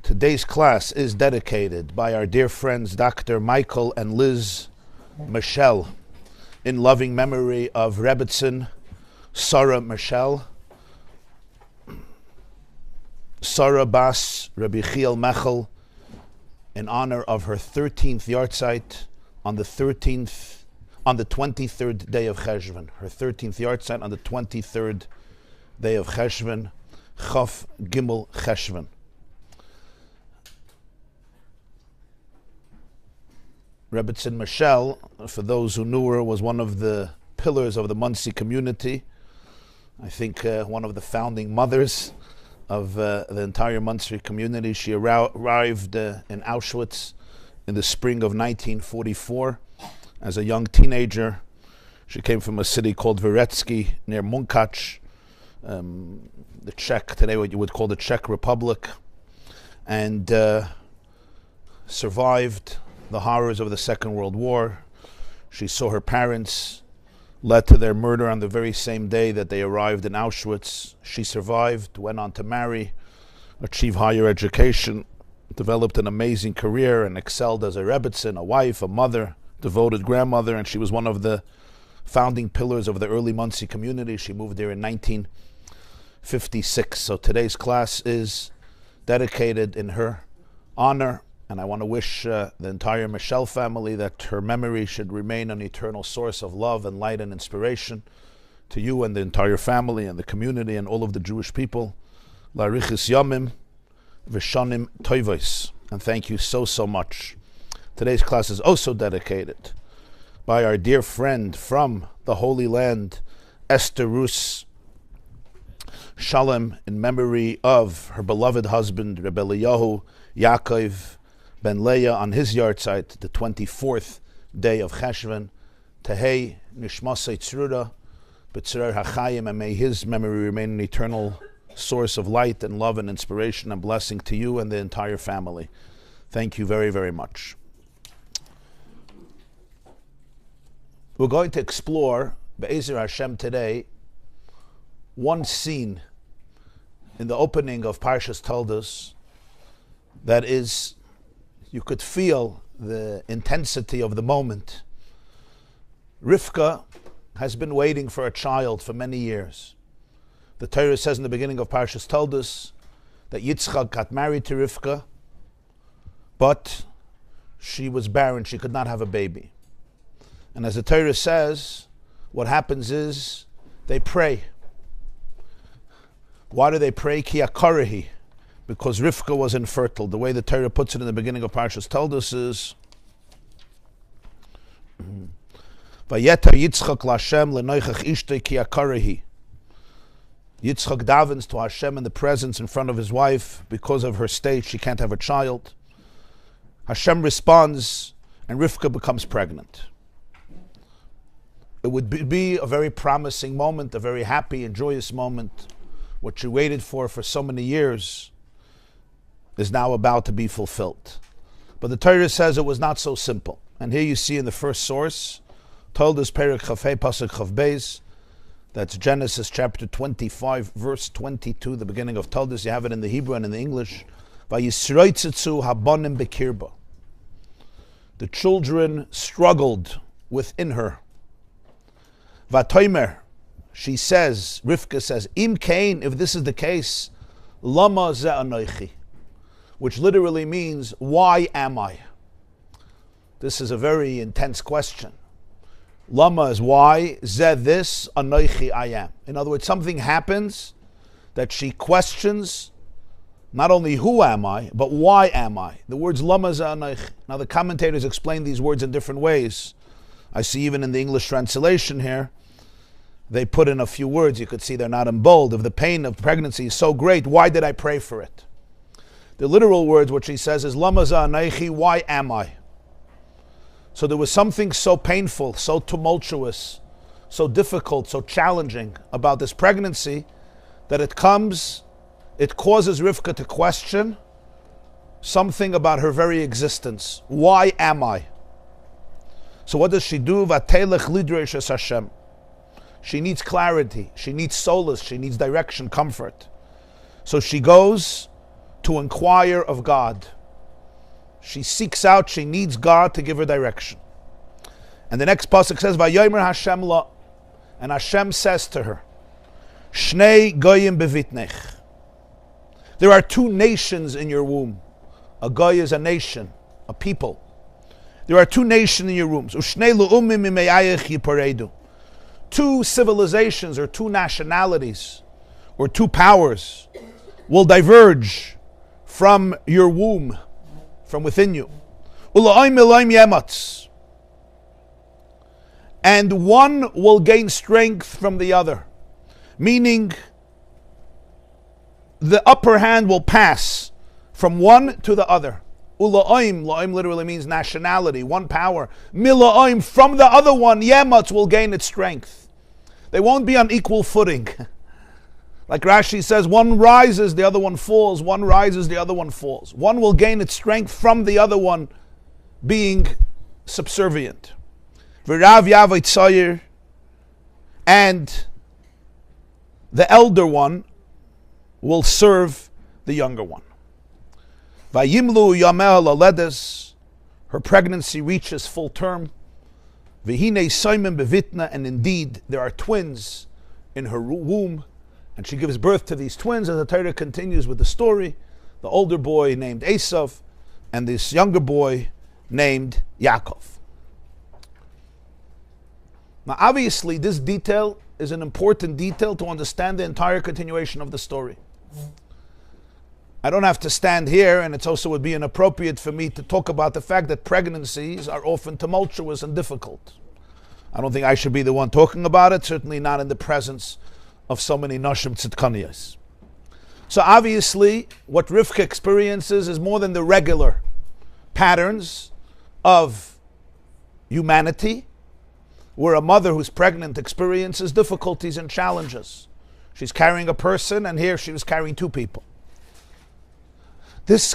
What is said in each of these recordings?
Today's class is dedicated by our dear friends Dr. Michael and Liz Michelle in loving memory of Rebbetzin Sarah Michelle, Sarah Bas Rabbi Chiel Mechel, in honor of her 13th yahrzeit on the 23rd day of Cheshvan. Her 13th yahrzeit on the 23rd day of Cheshvan, Chaf Gimel Cheshvan. Rebbetzin Michelle, for those who knew her, was one of the pillars of the Monsey community. I think one of the founding mothers of the entire Munster community. She arrived in Auschwitz in the spring of 1944 as a young teenager. She came from a city called Veretsky near Munkac, the Czech, today what you would call the Czech Republic, and survived the horrors of the Second World War. She saw her parents led to their murder on the very same day that they arrived in Auschwitz. She survived, went on to marry, achieve higher education, developed an amazing career, and excelled as a Rebbetzin, a wife, a mother, devoted grandmother, and she was one of the founding pillars of the early Monsey community. She moved there in 1956. So today's class is dedicated in her honor. And I want to wish the entire Michelle family that her memory should remain an eternal source of love and light and inspiration to you and the entire family and the community and all of the Jewish people. La'arichis yamim v'shanim toivos. And thank you so much. Today's class is also dedicated by our dear friend from the Holy Land, Esther Rus Shalom, in memory of her beloved husband, Rebbe Eliyahu Yaakov Ben Leah, on his yahrzeit, the 24th day of Cheshvan. Tehei Nishmasei Tzrura B'Tzerer HaChayim, and may his memory remain an eternal source of light and love and inspiration and blessing to you and the entire family. Thank you very much. We're going to explore, Be'ezer Hashem, today, one scene in the opening of Parshat Toldot that is, you could feel the intensity of the moment. Rivkah has been waiting for a child for many years. The Torah says in the beginning of Parshat Toldot that Yitzchak got married to Rivkah, but she was barren, she could not have a baby. And as the Torah says, what happens is they pray. Why do they pray? Ki akarahi, because Rivkah was infertile. The way the Torah puts it in the beginning of Parshat Toldot is Vayetar Yitzchak LaHashem lenoichach ishtoi ki akarahi. Yitzchak davens to Hashem in the presence in front of his wife because of her state. She can't have a child. Hashem responds and Rivkah becomes pregnant. It would be a very promising moment, a very happy and joyous moment. What she waited for so many years is now about to be fulfilled. But the Torah says it was not so simple. And here you see in the first source, Toldot Perek Chafei Pasuk Chav Beis, that's Genesis chapter 25, verse 22, the beginning of Toldot. You have it in the Hebrew and in the English. Vayisroitzetzu habonim bekirba. The children struggled within her. Vatoimer, she says, Rivkah says, Im Kain, if this is the case, Lama ze anoichi, which literally means, why am I? This is a very intense question. Lama is why, ze this, anoichi I am. In other words, something happens that she questions, not only who am I, but why am I? The words Lama ze anoichi. Now the commentators explain these words in different ways. I see even in the English translation here, they put in a few words. You could see they're not in bold. If the pain of pregnancy is so great, why did I pray for it? The literal words, what she says is, Lama za anaichi, why am I? So there was something so painful, so tumultuous, so difficult, so challenging about this pregnancy that it causes Rivkah to question something about her very existence. Why am I? So what does she do? Vatelech lidreish es Hashem. She needs clarity, she needs solace, she needs direction, comfort. So she goes to inquire of God. She seeks out, she needs God to give her direction. And the next pasuk says, Vayomer Hashem la, and Hashem says to her, Shnei goyim bevitnech. There are two nations in your womb. A goy is a nation, a people. There are two nations in your wombs. Ushnei lu'umim mimeyayich yiparedu. Two civilizations or two nationalities or two powers will diverge from your womb, from within you. Ula'im eloim yematz. And one will gain strength from the other. Meaning, the upper hand will pass from one to the other. Ula'im, la'im literally means nationality, one power. Mila'im, from the other one, yematz will gain its strength. They won't be on equal footing. Like Rashi says, one rises, the other one falls. One rises, the other one falls. One will gain its strength from the other one being subservient. V'rav yavai tzayir, and the elder one will serve the younger one. Vayimlu yameh laledes, her pregnancy reaches full term. V'hinei soimim bevitna, and indeed there are twins in her womb, and she gives birth to these twins. As the Torah continues with the story, the older boy named Esav, and this younger boy named Yaakov. Now, obviously, this detail is an important detail to understand the entire continuation of the story. I don't have to stand here, and it also would be inappropriate for me to talk about the fact that pregnancies are often tumultuous and difficult. I don't think I should be the one talking about it, certainly not in the presence of so many Nashim Tzidkaniyas. So obviously, what Rivkah experiences is more than the regular patterns of humanity, where a mother who's pregnant experiences difficulties and challenges. She's carrying a person, and here she was carrying two people. This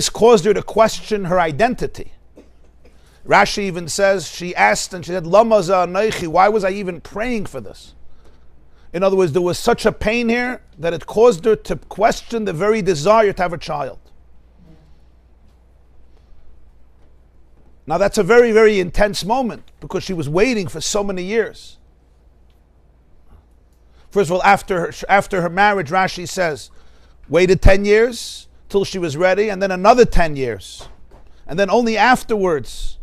caused her to question her identity. Rashi even says, she asked and she said, Lama za'anaychi, why was I even praying for this? In other words, there was such a pain here that it caused her to question the very desire to have a child. Now that's a very, very intense moment because she was waiting for so many years. First of all, after her marriage, Rashi says, waited 10 years till she was ready, and then another 10 years. And then only afterwards,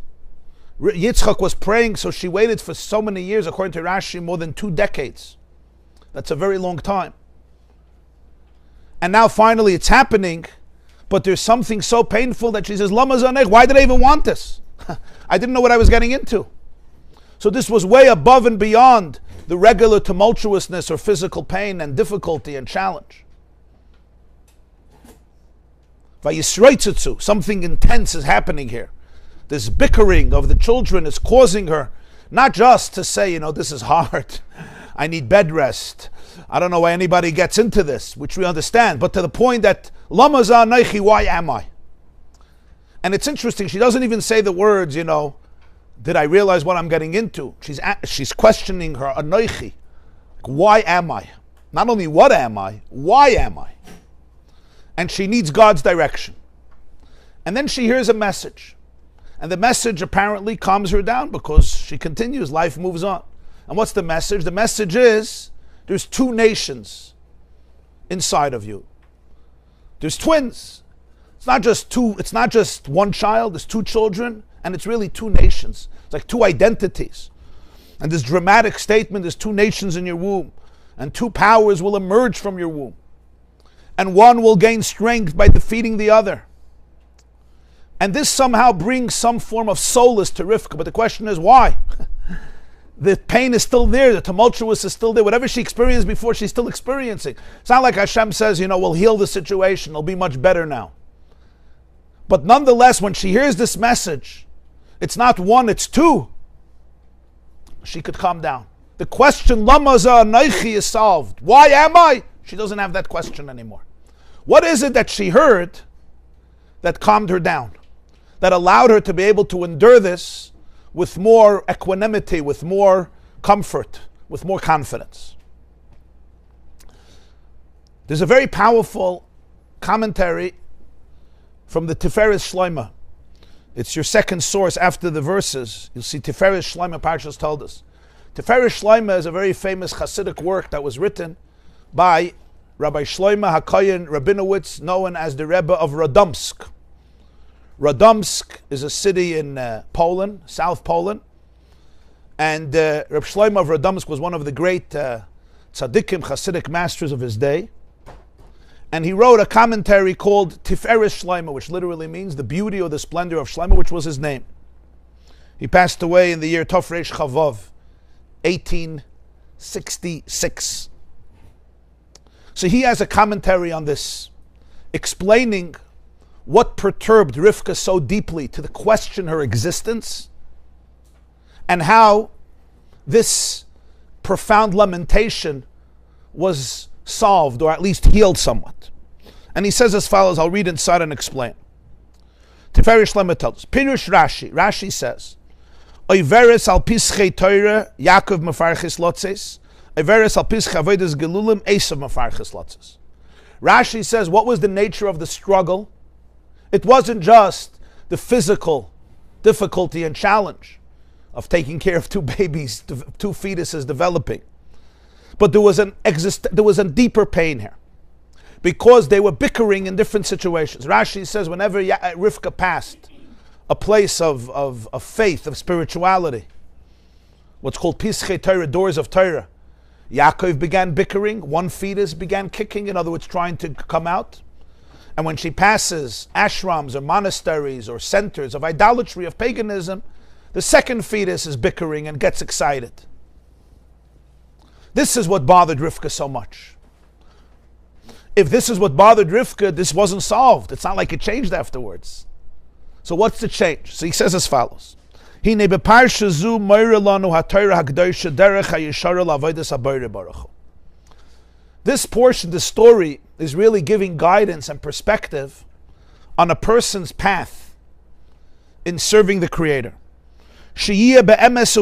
Yitzchak was praying, so she waited for so many years, according to Rashi, more than 2 decades. That's a very long time. And now finally it's happening, but there's something so painful that she says, Lama zanech, why did I even want this? I didn't know what I was getting into. So this was way above and beyond the regular tumultuousness or physical pain and difficulty and challenge. Something intense is happening here. This bickering of the children is causing her not just to say, this is hard, I need bed rest, I don't know why anybody gets into this, which we understand, but to the point that, Lama za'anaychi, why am I? And it's interesting, she doesn't even say the words, did I realize what I'm getting into? She's questioning her anoichi. Why am I? Not only what am I, why am I? And she needs God's direction. And then she hears a message. And the message apparently calms her down because she continues, life moves on. And what's the message? The message is, there's two nations inside of you. There's twins. It's not just one child, there's two children, and it's really two nations. It's like two identities. And this dramatic statement, there's two nations in your womb, and two powers will emerge from your womb. And one will gain strength by defeating the other. And this somehow brings some form of solace to Rivkah, but the question is why? The pain is still there, the tumultuous is still there. Whatever she experienced before, she's still experiencing. It's not like Hashem says, we'll heal the situation, it'll be much better now. But nonetheless, when she hears this message, it's not one, it's two. She could calm down. The question, Lama za'anaychi, is solved. Why am I? She doesn't have that question anymore. What is it that she heard that calmed her down? That allowed her to be able to endure this with more equanimity, with more comfort, with more confidence. There's a very powerful commentary from the Tiferes Shloima. It's your second source after the verses. You'll see Tiferes Shloima, Parshat told us. Tiferes Shloima is a very famous Hasidic work that was written by Rabbi Shloima HaKoyen Rabinowitz, known as the Rebbe of Radomsk. Radomsk is a city in Poland, South Poland. And Rabbi Shloima of Radomsk was one of the great tzaddikim, Hasidic masters of his day. And he wrote a commentary called Tiferes Shloima, which literally means the beauty or the splendor of Shloima, which was his name. He passed away in the year Tov Reish Chavav, 1866. So he has a commentary on this, explaining what perturbed Rivkah so deeply to question her existence, and how this profound lamentation was solved, or at least healed somewhat. And he says as follows, I'll read inside and explain. Tiferes Shloima tells us, Pirush Rashi says, Oiveres al pischei Torah, Yaakov mefarchis lotzes, Oiveres al pischei avodas gelulim, Esav mefarchis lotzes. Rashi says, what was the nature of the struggle? It wasn't just the physical difficulty and challenge of taking care of two babies, two fetuses developing. But there was a deeper pain here, because they were bickering in different situations. Rashi says whenever Rivkah passed a place of faith, of spirituality, what's called Pischei Torah, doors of Torah, Yaakov began bickering, one fetus began kicking, in other words, trying to come out. And when she passes ashrams or monasteries or centers of idolatry, of paganism, the second fetus is bickering and gets excited. This is what bothered Rivkah so much. If this is what bothered Rivkah, this wasn't solved. It's not like it changed afterwards. So what's the change? So he says as follows. This portion, the story, is really giving guidance and perspective on a person's path in serving the Creator. This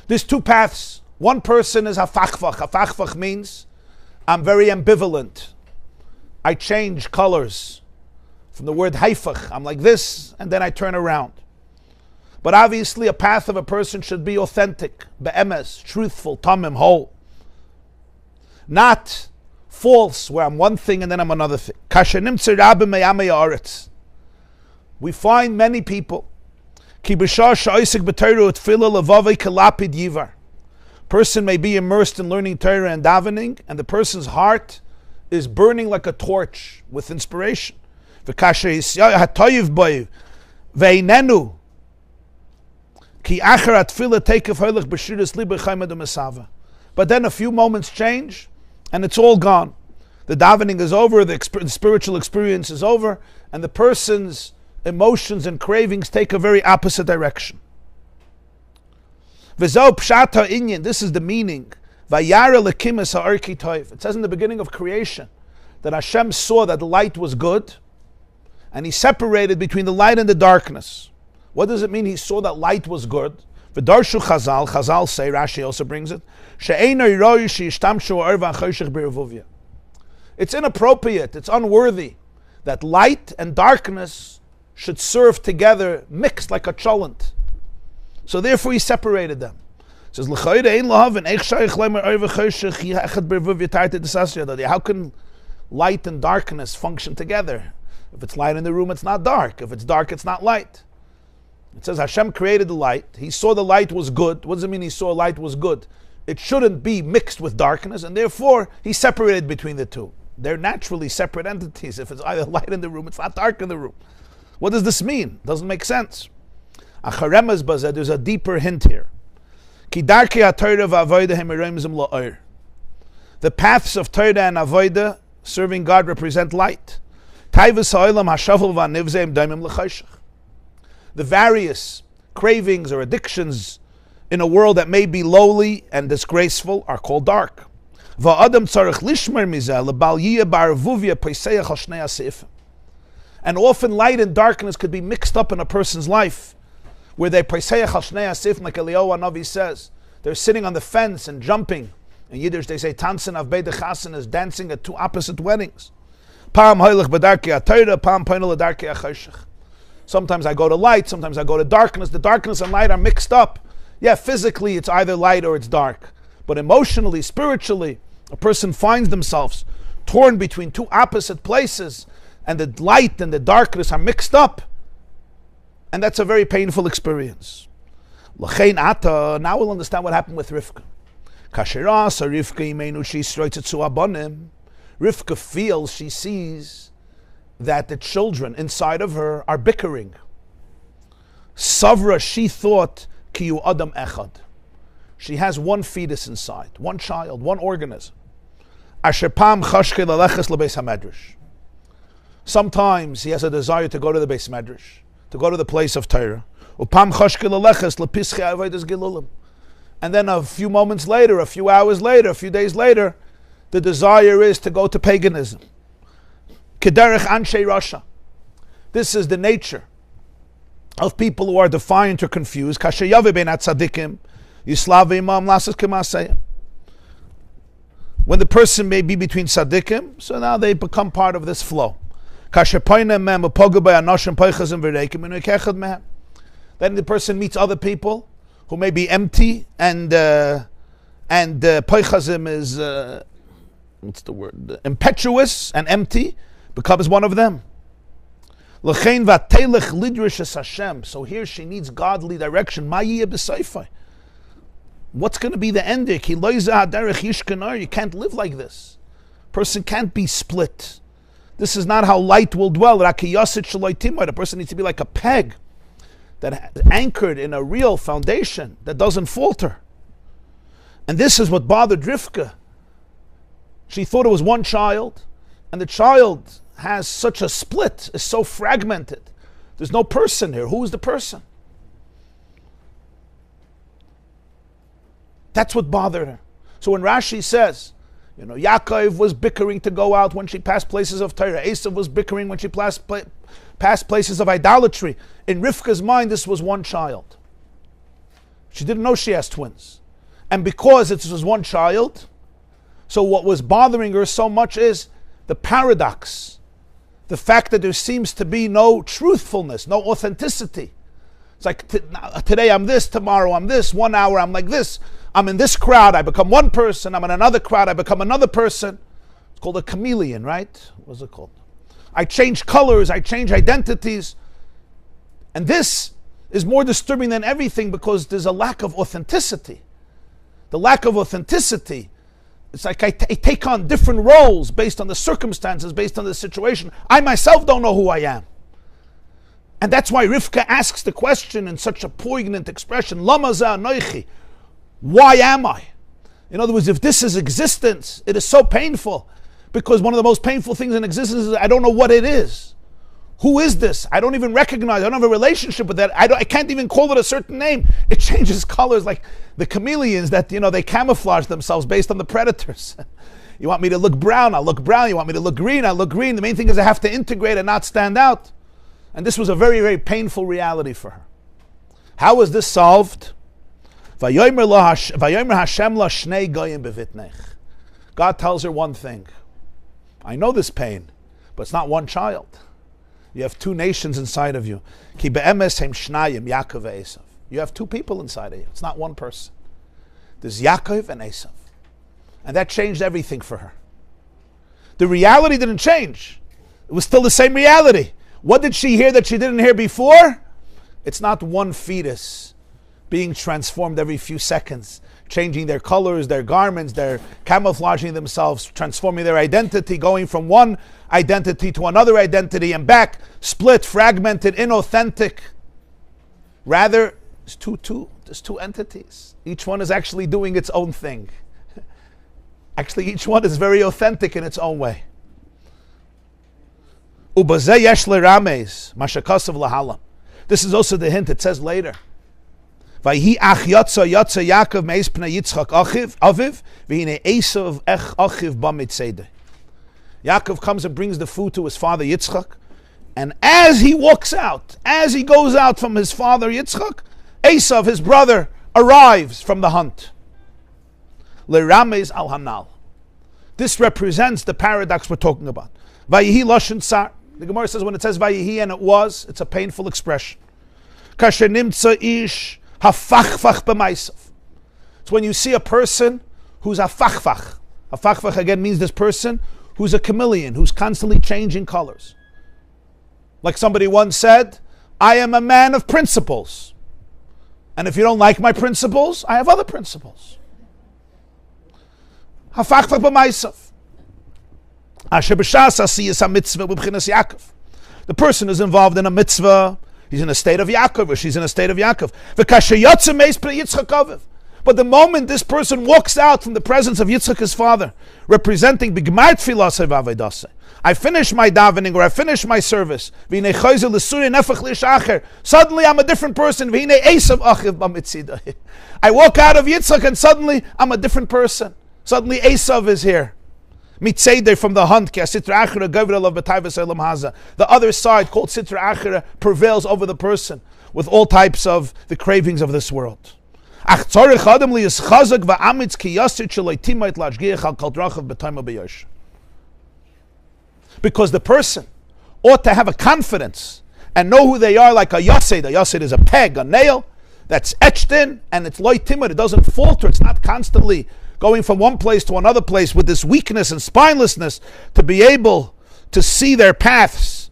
There's two paths. One person is hafachvach. Hafachvach means I'm very ambivalent. I change colors. From the word haifach, I'm like this, and then I turn around. But obviously a path of a person should be authentic, be'emes, truthful, tamim, whole. Not false, where I'm one thing and then I'm another thing. We find many people. Person may be immersed in learning Torah and davening, and the person's heart is burning like a torch with inspiration. But then a few moments change and it's all gone. The davening is over, the spiritual experience is over, and the person's emotions and cravings take a very opposite direction. This is the meaning. It says in the beginning of creation that Hashem saw that the light was good, and He separated between the light and the darkness. What does it mean He saw that light was good? V'darshu Chazal say, Rashi also brings it, it's inappropriate, it's unworthy that light and darkness should serve together, mixed like a cholent. So therefore He separated them. It says, how can light and darkness function together? If it's light in the room, it's not dark. If it's dark, it's not light. It says Hashem created the light. He saw the light was good. What does it mean He saw light was good? It shouldn't be mixed with darkness, and therefore He separated between the two. They're naturally separate entities. If it's either light in the room, it's not dark in the room. What does this mean? Doesn't make sense. There's a deeper hint here. The paths of Torah and Avodah, serving God, represent light. The various cravings or addictions in a world that may be lowly and disgraceful are called dark. And often light and darkness could be mixed up in a person's life where they Presayach al Shnei Asif, like Eliyahu Hanavi says. They're sitting on the fence and jumping. In Yiddish they say, Tanzen av beide chasen is dancing at two opposite weddings. Pam hoilich b'darkei ha-Torah, pam poinel l'darkei ha-Choshech. Sometimes I go to light, sometimes I go to darkness. The darkness and light are mixed up. Yeah, physically it's either light or it's dark. But emotionally, spiritually, a person finds themselves torn between two opposite places, and the light and the darkness are mixed up. And that's a very painful experience. L'chein ata, now we'll understand what happened with Rivkah. Kashira sa Rivkah imenu sheisroitetzu abonim. Rivkah feels, she sees that the children inside of her are bickering. Savra, she thought, ki yu adam echad. She has one fetus inside, one child, one organism. Asher pam chashke leleches lebeis hamedrash. Sometimes he has a desire to go to the Beis Medrash, to go to the place of Torah. Upam chashke leleches lepischei avodas gilulim. And then a few moments later, a few hours later, a few days later, the desire is to go to paganism. Kederech Anshe Rasha. This is the nature of people who are defiant or confused. Kasher Yave ben Atzadikim, Yislav Imam Lasas Kemaseyim. When the person may be between tzaddikim, so now they become part of this flow. Then the person meets other people who may be empty, and poichazim is what's the word? Impetuous and empty, becomes one of them. So here she needs godly direction. What's going to be the ending? You can't live like this. Person can't be split. This is not how light will dwell. The person needs to be like a peg that is anchored in a real foundation that doesn't falter. And this is what bothered Rivkah. She thought it was one child, and the child has such a split, is so fragmented. There's no person here. Who is the person? That's what bothered her. So when Rashi says, Yaakov was bickering to go out when she passed places of Torah. Esav was bickering when she passed places of idolatry. In Rivkah's mind, this was one child. She didn't know she has twins. And because it was one child, so what was bothering her so much is the paradox. The fact that there seems to be no truthfulness, no authenticity. It's like today I'm this, tomorrow I'm this, 1 hour I'm like this. I'm in this crowd, I become one person. I'm in another crowd, I become another person. It's called a chameleon, right? What's it called? I change colors, I change identities. And this is more disturbing than everything because there's a lack of authenticity. The lack of authenticity, it's like I take on different roles based on the circumstances, based on the situation. I myself don't know who I am. And that's why Rivkah asks the question in such a poignant expression, Lama za anoichi? Why am I? In other words, if this is existence, it is so painful because one of the most painful things in existence is I don't know what it is. Who is this? I don't even recognize. I don't have a relationship with that. I can't even call it a certain name. It changes colors like the chameleons that, they camouflage themselves based on the predators. You want me to look brown, I'll look brown. You want me to look green, I'll look green. The main thing is I have to integrate and not stand out. And this was a very, very painful reality for her. How was this solved? God tells her one thing. I know this pain, but it's not one child. You have two nations inside of you. You have two people inside of you. It's not one person. There's Yaakov and Esav. And that changed everything for her. The reality didn't change. It was still the same reality. What did she hear that she didn't hear before? It's not one fetus being transformed every few seconds, changing their colors, their garments, they're camouflaging themselves, transforming their identity, going from one identity to another identity and back, split, fragmented, inauthentic. Rather, there's two entities. Each one is actually doing its own thing. Actually, each one is very authentic in its own way. This is also the hint, it says later. Yaakov comes and brings the food to his father Yitzchak. And as he walks out, as he goes out from his father Yitzchak, Esav, his brother, arrives from the hunt. L'rames al hanal. This represents the paradox we're talking about. Vayihi lashon tsar. The Gemara says when it says Vayihi and it was, it's a painful expression. Kasher nimtza ish hafachfach b'maisav. It's when you see a person who's a fachfach. A fachfach again means this person who's a chameleon, who's constantly changing colors. Like somebody once said, I am a man of principles. And if you don't like my principles, I have other principles. Hafachfach b'maisav. The person is involved in a mitzvah. He's in a state of Yaakov, or she's in a state of Yaakov. But the moment this person walks out from the presence of Yitzchak, his father, representing I finish my davening, or I finish my service. Suddenly I'm a different person. I walk out of Yitzchak and suddenly I'm a different person. Suddenly Esav is here. Mitzeder from the hunt. The other side, called Sitra Achira, prevails over the person with all types of the cravings of this world. Because the person ought to have a confidence and know who they are, like a yasid. A yasid is a peg, a nail that's etched in, and it's loy timid. It doesn't falter. It's not constantly going from one place to another place with this weakness and spinelessness, to be able to see their paths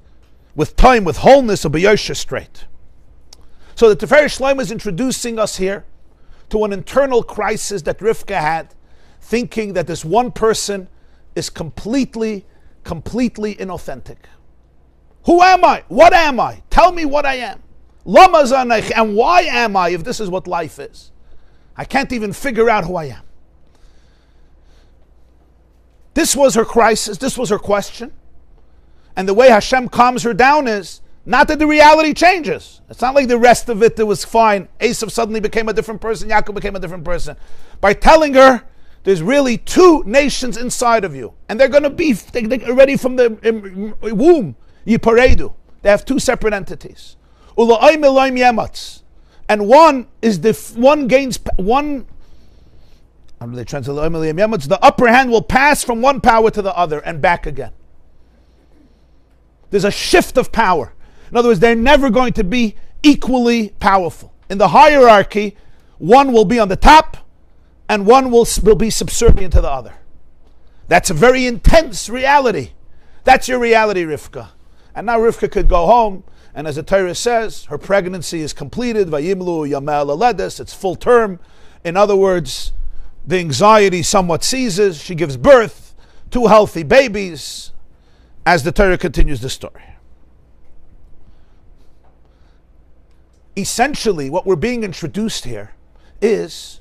with time, with wholeness, of b'yosha straight. So the Tiferes Shlomo is introducing us here to an internal crisis that Rivkah had, thinking that this one person is completely inauthentic. Who am I? What am I? Tell me what I am. Lama zanech, and why am I if this is what life is? I can't even figure out who I am. This was her crisis, this was her question. And the way Hashem calms her down is, not that the reality changes. It's not like the rest of it was fine. Esav suddenly became a different person, Yaakov became a different person. By telling her, there's really two nations inside of you. And they're going to be already from the womb, Yiparedu. They have two separate entities. Ula'ay milayim yematz. And one gains, how do they translate the upper hand will pass from one power to the other and back again. There's a shift of power. In other words, they're never going to be equally powerful. In the hierarchy, one will be on the top and one will be subservient to the other. That's a very intense reality. That's your reality, Rivkah. And now Rivkah could go home, and as the Torah says, her pregnancy is completed. Vayimlu yamel aledes, it's full term. In other words, the anxiety somewhat ceases. She gives birth, 2 healthy babies, as the Torah continues the story. Essentially, what we're being introduced here is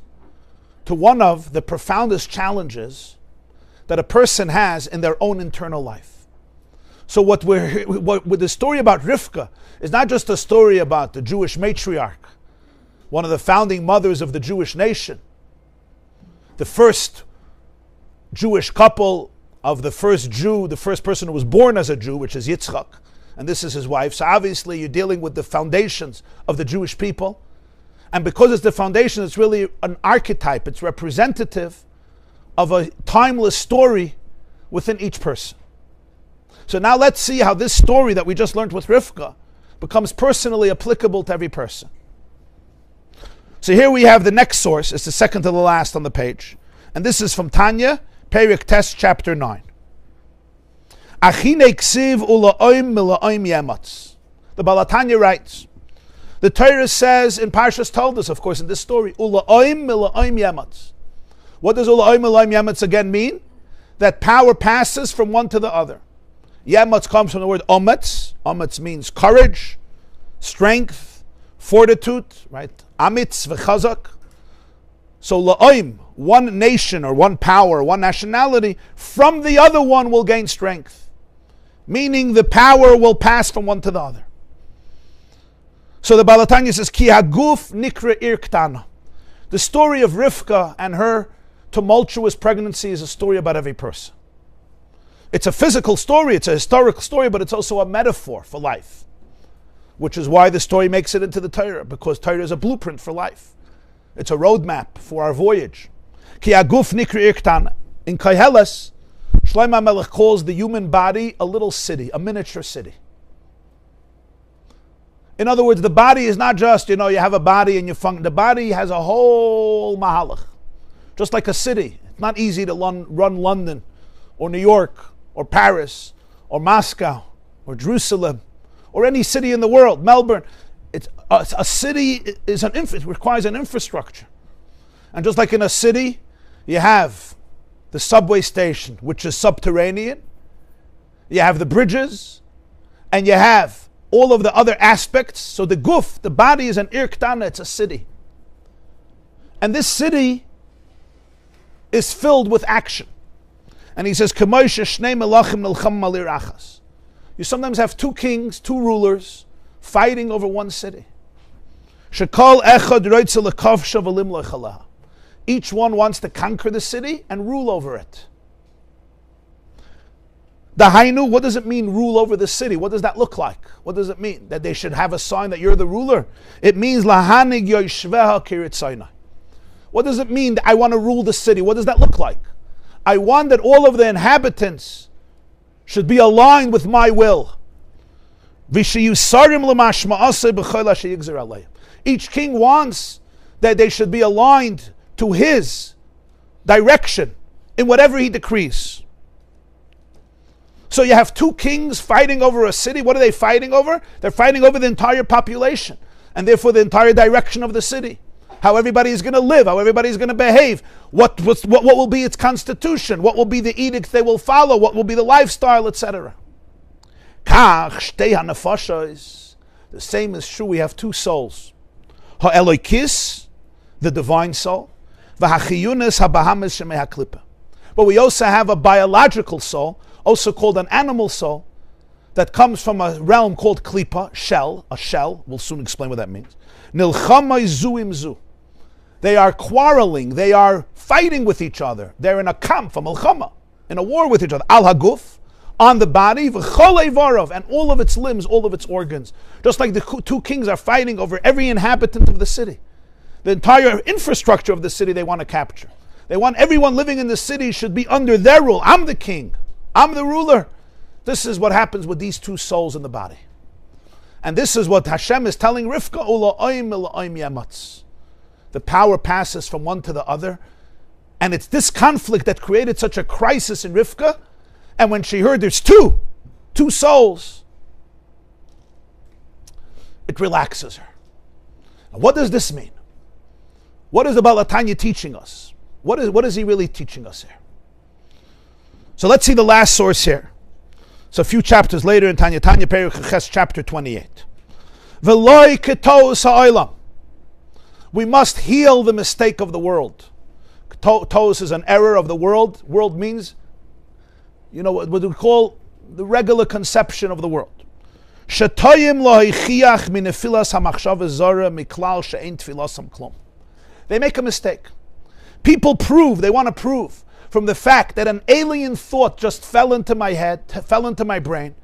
to one of the profoundest challenges that a person has in their own internal life. So what with the story about Rivkah is not just a story about the Jewish matriarch, one of the founding mothers of the Jewish nation, the first Jewish couple of the first Jew, the first person who was born as a Jew, which is Yitzchak, and this is his wife. So obviously you're dealing with the foundations of the Jewish people. And because it's the foundation, it's really an archetype. It's representative of a timeless story within each person. So now let's see how this story that we just learned with Rivkah becomes personally applicable to every person. So here we have the next source. It's the second to the last on the page. And this is from Tanya, Perek Tes, chapter 9. The Balatanya writes, the Torah says in Parshat Toldot, of course, in this story, what does ula'oim milayim yematz again mean? That power passes from one to the other. Yematz comes from the word ometz. Ometz means courage, strength, fortitude, right? Amitz v'chazak. So la'oim, one nation or one power, one nationality, from the other one will gain strength. Meaning the power will pass from one to the other. So the Balatanya says, Ki haguf nikra ir ktana. The story of Rivkah and her tumultuous pregnancy is a story about every person. It's a physical story, it's a historical story, but it's also a metaphor for life, which is why the story makes it into the Torah, because Torah is a blueprint for life. It's a roadmap for our voyage. Ki aguf nikri irktan. In Koheles, Shlomo HaMelech calls the human body a little city, a miniature city. In other words, the body is not just, you have a body and you function. The body has a whole mahalach. Just like a city. It's not easy to run London or New York or Paris or Moscow or Jerusalem or any city in the world, Melbourne. It's a city it requires an infrastructure. And just like in a city, you have the subway station, which is subterranean. You have the bridges, and you have all of the other aspects. So the guf, the body, is an irktana, it's a city. And this city is filled with action. And he says, you sometimes have two kings, two rulers, fighting over one city. Each one wants to conquer the city and rule over it. Dahainu, what does it mean, rule over the city? What does that look like? What does it mean? That they should have a sign that you're the ruler? It means lahanig yoshveha kiritzayna. What does it mean that I want to rule the city? What does that look like? I want that all of the inhabitants should be aligned with my will. Each king wants that they should be aligned to his direction in whatever he decrees. So you have two kings fighting over a city. What are they fighting over? They're fighting over the entire population, and therefore the entire direction of the city. How everybody is going to live, how everybody is going to behave, what will be its constitution, what will be the edicts they will follow, what will be the lifestyle, etc. The same is true. We have two souls. Ha'elokis, the divine soul. But we also have a biological soul, also called an animal soul, that comes from a realm called klipa, a shell. We'll soon explain what that means. Nilchama zu im zu. They are quarreling, they are fighting with each other. They're in a kamp, a milchama, in a war with each other. Al haguf, on the body, v'chol eivarov, and all of its limbs, all of its organs. Just like the two kings are fighting over every inhabitant of the city. The entire infrastructure of the city they want to capture. They want everyone living in the city should be under their rule. I'm the king. I'm the ruler. This is what happens with these two souls in the body. And this is what Hashem is telling Rivkah, Ula oim ila oim yamatz. The power passes from one to the other. And it's this conflict that created such a crisis in Rivkah. And when she heard there's two souls, it relaxes her. Now, what does this mean? What is the Baal HaTanya teaching us? What is he really teaching us here? So let's see the last source here. So a few chapters later in Tanya Perek Ches, chapter 28. V'loi ketos ha'olam. We must heal the mistake of the world. Tos is an error of the world. World means, what we call the regular conception of the world. Shetoyim lo hichiach min nefilas hamachshava zara miklal she'ein tfilasam klum. They make a mistake. People they want to prove from the fact that an alien thought just fell into my head, fell into my brain.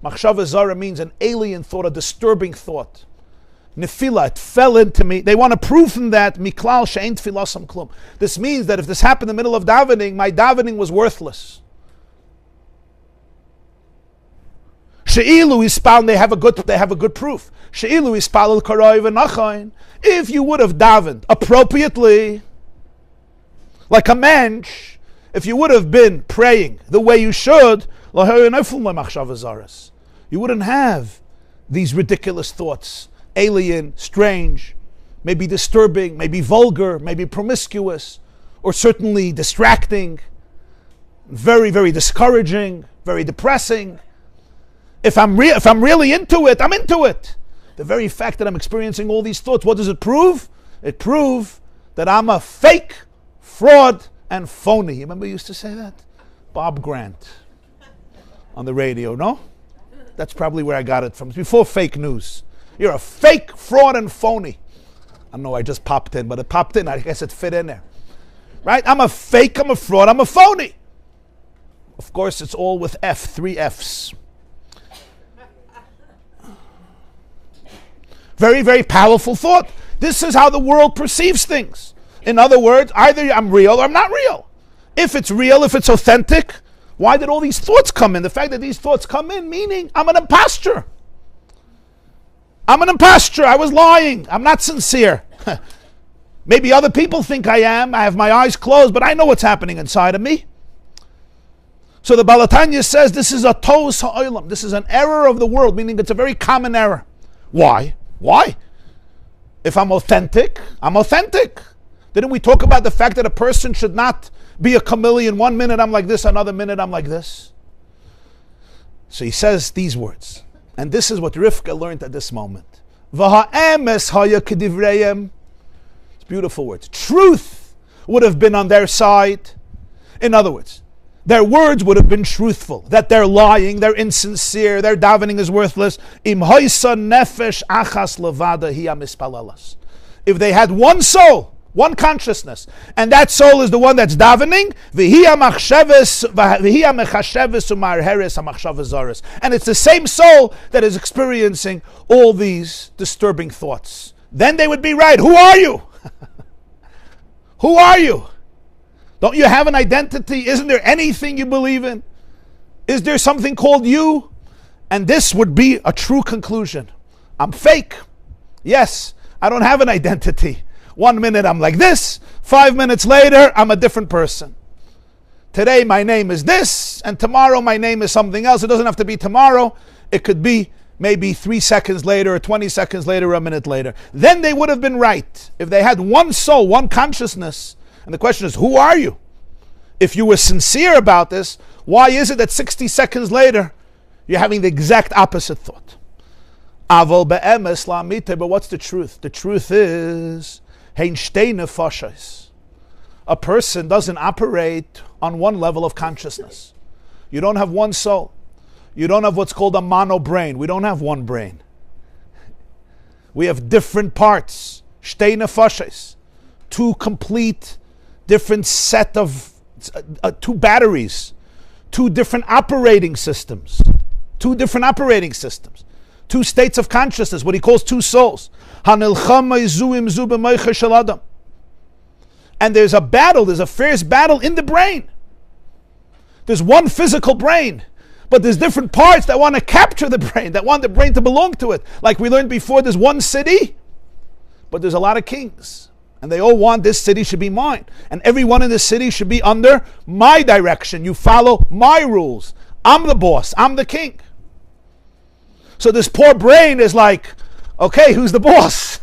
Machshava zara means an alien thought, a disturbing thought. Nefila, it fell into me. They want to prove from that, miklal she'ein tfilasam klum. This means that if this happened in the middle of davening, my davening was worthless. She'ilu ispal, they have a good proof. She'ilu ispal al karoi v'nachain. If you would have davened appropriately, like a mensch, if you would have been praying the way you should, you wouldn't have these ridiculous thoughts. Alien, strange, maybe disturbing, maybe vulgar, maybe promiscuous, or certainly distracting, very, very discouraging, very depressing. If I'm really into it, I'm into it. The very fact that I'm experiencing all these thoughts, what does it prove? It proves that I'm a fake, fraud, and phony. You remember you used to say that? Bob Grant on the radio, no? That's probably where I got it from. It's before fake news. You're a fake, fraud, and phony. I know I just popped in, but it popped in. I guess it fit in there. Right? I'm a fake, I'm a fraud, I'm a phony. Of course, it's all with F, 3 Fs. Very, very powerful thought. This is how the world perceives things. In other words, either I'm real or I'm not real. If it's real, if it's authentic, why did all these thoughts come in? The fact that these thoughts come in, meaning I'm an imposter. I'm an imposter. I was lying. I'm not sincere. Maybe other people think I am. I have my eyes closed, but I know what's happening inside of me. So the Baal HaTanya says this is a to'us ha'olam. This is an error of the world, meaning it's a very common error. Why? Why? If I'm authentic, I'm authentic. Didn't we talk about the fact that a person should not be a chameleon? 1 minute I'm like this, another minute I'm like this. So he says these words. And this is what Rivkah learned at this moment. V'ha'emes haya k'divreyem. It's beautiful words. Truth would have been on their side. In other words, their words would have been truthful. That they're lying, they're insincere, their davening is worthless. Im hoisa nefesh achas levada hiya mispalalas. If they had one soul, one consciousness, and that soul is the one that's davening, and it's the same soul that is experiencing all these disturbing thoughts. Then they would be right. Who are you? Who are you? Don't you have an identity? Isn't there anything you believe in? Is there something called you? And this would be a true conclusion. I'm fake. Yes, I don't have an identity. 1 minute I'm like this, 5 minutes later I'm a different person. Today my name is this, and tomorrow my name is something else. It doesn't have to be tomorrow. It could be maybe 3 seconds later, or 20 seconds later, or a minute later. Then they would have been right. If they had one soul, one consciousness. And the question is, who are you? If you were sincere about this, why is it that 60 seconds later you're having the exact opposite thought? Aval be'emes la'amite, but what's the truth? The truth is, a person doesn't operate on one level of consciousness. You don't have one soul. You don't have what's called a mono brain. We don't have one brain. We have different parts. Shtei nefashos. Two complete, different set of, two batteries. Two different operating systems. Two states of consciousness, what he calls two souls. And there's a battle, there's a fierce battle in the brain. There's one physical brain, but there's different parts that want to capture the brain, that want the brain to belong to it. Like we learned before, there's one city, but there's a lot of kings. And they all want this city should be mine. And everyone in this city should be under my direction. You follow my rules. I'm the boss. I'm the king. So this poor brain is like, okay, who's the boss?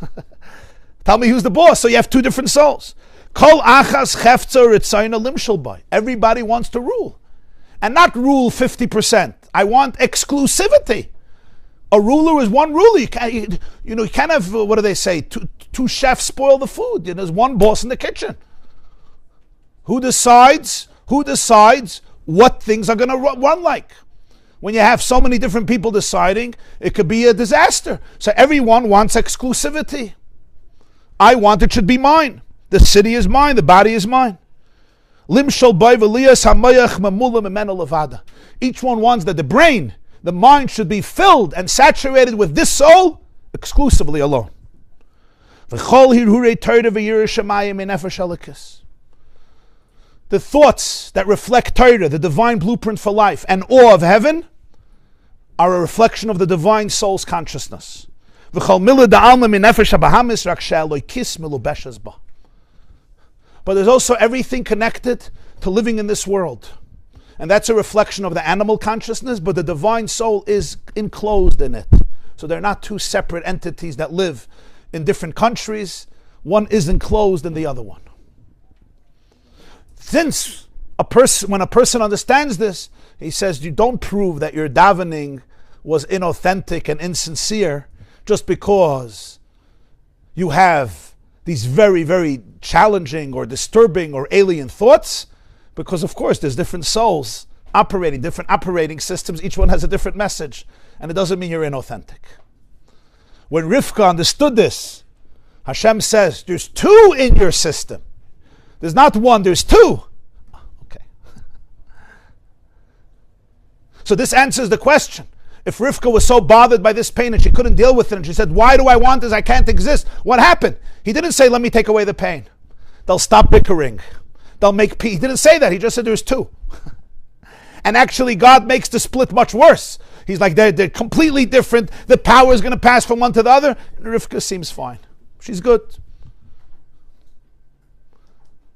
Tell me who's the boss. So you have two different souls. Everybody wants to rule. And not rule 50%. I want exclusivity. A ruler is one ruler. You can't have, what do they say? Two chefs spoil the food. There's one boss in the kitchen. Who decides what things are going to run like? When you have so many different people deciding, it could be a disaster. So everyone wants exclusivity. I want it should be mine. The city is mine. The body is mine. Each one wants that the brain, the mind should be filled and saturated with this soul exclusively alone. The thoughts that reflect Torah, the divine blueprint for life, and awe of heaven, are a reflection of the divine soul's consciousness. But there's also everything connected to living in this world. And that's a reflection of the animal consciousness, but the divine soul is enclosed in it. So they're not two separate entities that live in different countries. One is enclosed in the other one. Since when a person understands this, he says, you don't prove that your davening was inauthentic and insincere just because you have these very, very challenging or disturbing or alien thoughts, because of course there's different souls operating, different operating systems. Each one has a different message, and it doesn't mean you're inauthentic. When Rivkah understood this, Hashem says, there's two in your system. There's not one, there's two. Okay. So this answers the question. If Rivkah was so bothered by this pain and she couldn't deal with it, and she said, why do I want this? I can't exist. What happened? He didn't say, let me take away the pain. They'll stop bickering. They'll make peace. He didn't say that. He just said there's two. And actually, God makes the split much worse. He's like, they're completely different. The power is going to pass from one to the other. And Rivkah seems fine. She's good.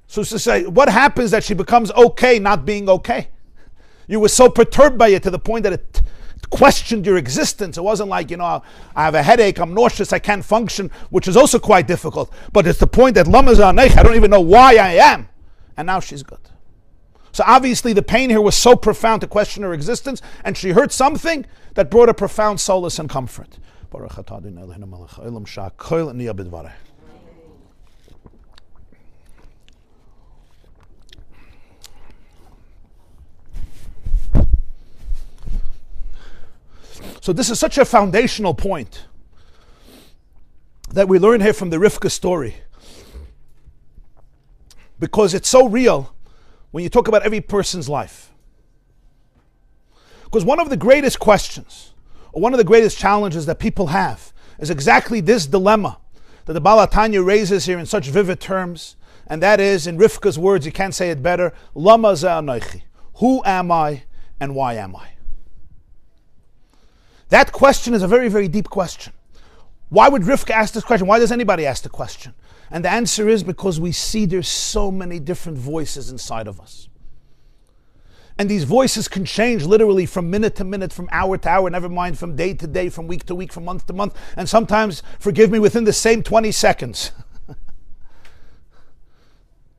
So to say, what happens that she becomes okay not being okay? You were so perturbed by it to the point that it questioned your existence. It wasn't like, I have a headache, I'm nauseous, I can't function, which is also quite difficult. But it's the point that I don't even know why I am. And now she's good. So obviously the pain here was so profound to question her existence, and she heard something that brought a profound solace and comfort. So this is such a foundational point that we learn here from the Rivkah story, because it's so real when you talk about every person's life. Because one of the greatest questions, or one of the greatest challenges that people have, is exactly this dilemma that the Baal HaTanya raises here in such vivid terms, and that is, in Rivkah's words, you can't say it better, Lama ze anochi. Who am I and why am I? That question is a very, very deep question. Why would Rivkah ask this question? Why does anybody ask the question? And the answer is because we see there's so many different voices inside of us. And these voices can change literally from minute to minute, from hour to hour, never mind from day to day, from week to week, from month to month, and sometimes, forgive me, within the same 20 seconds.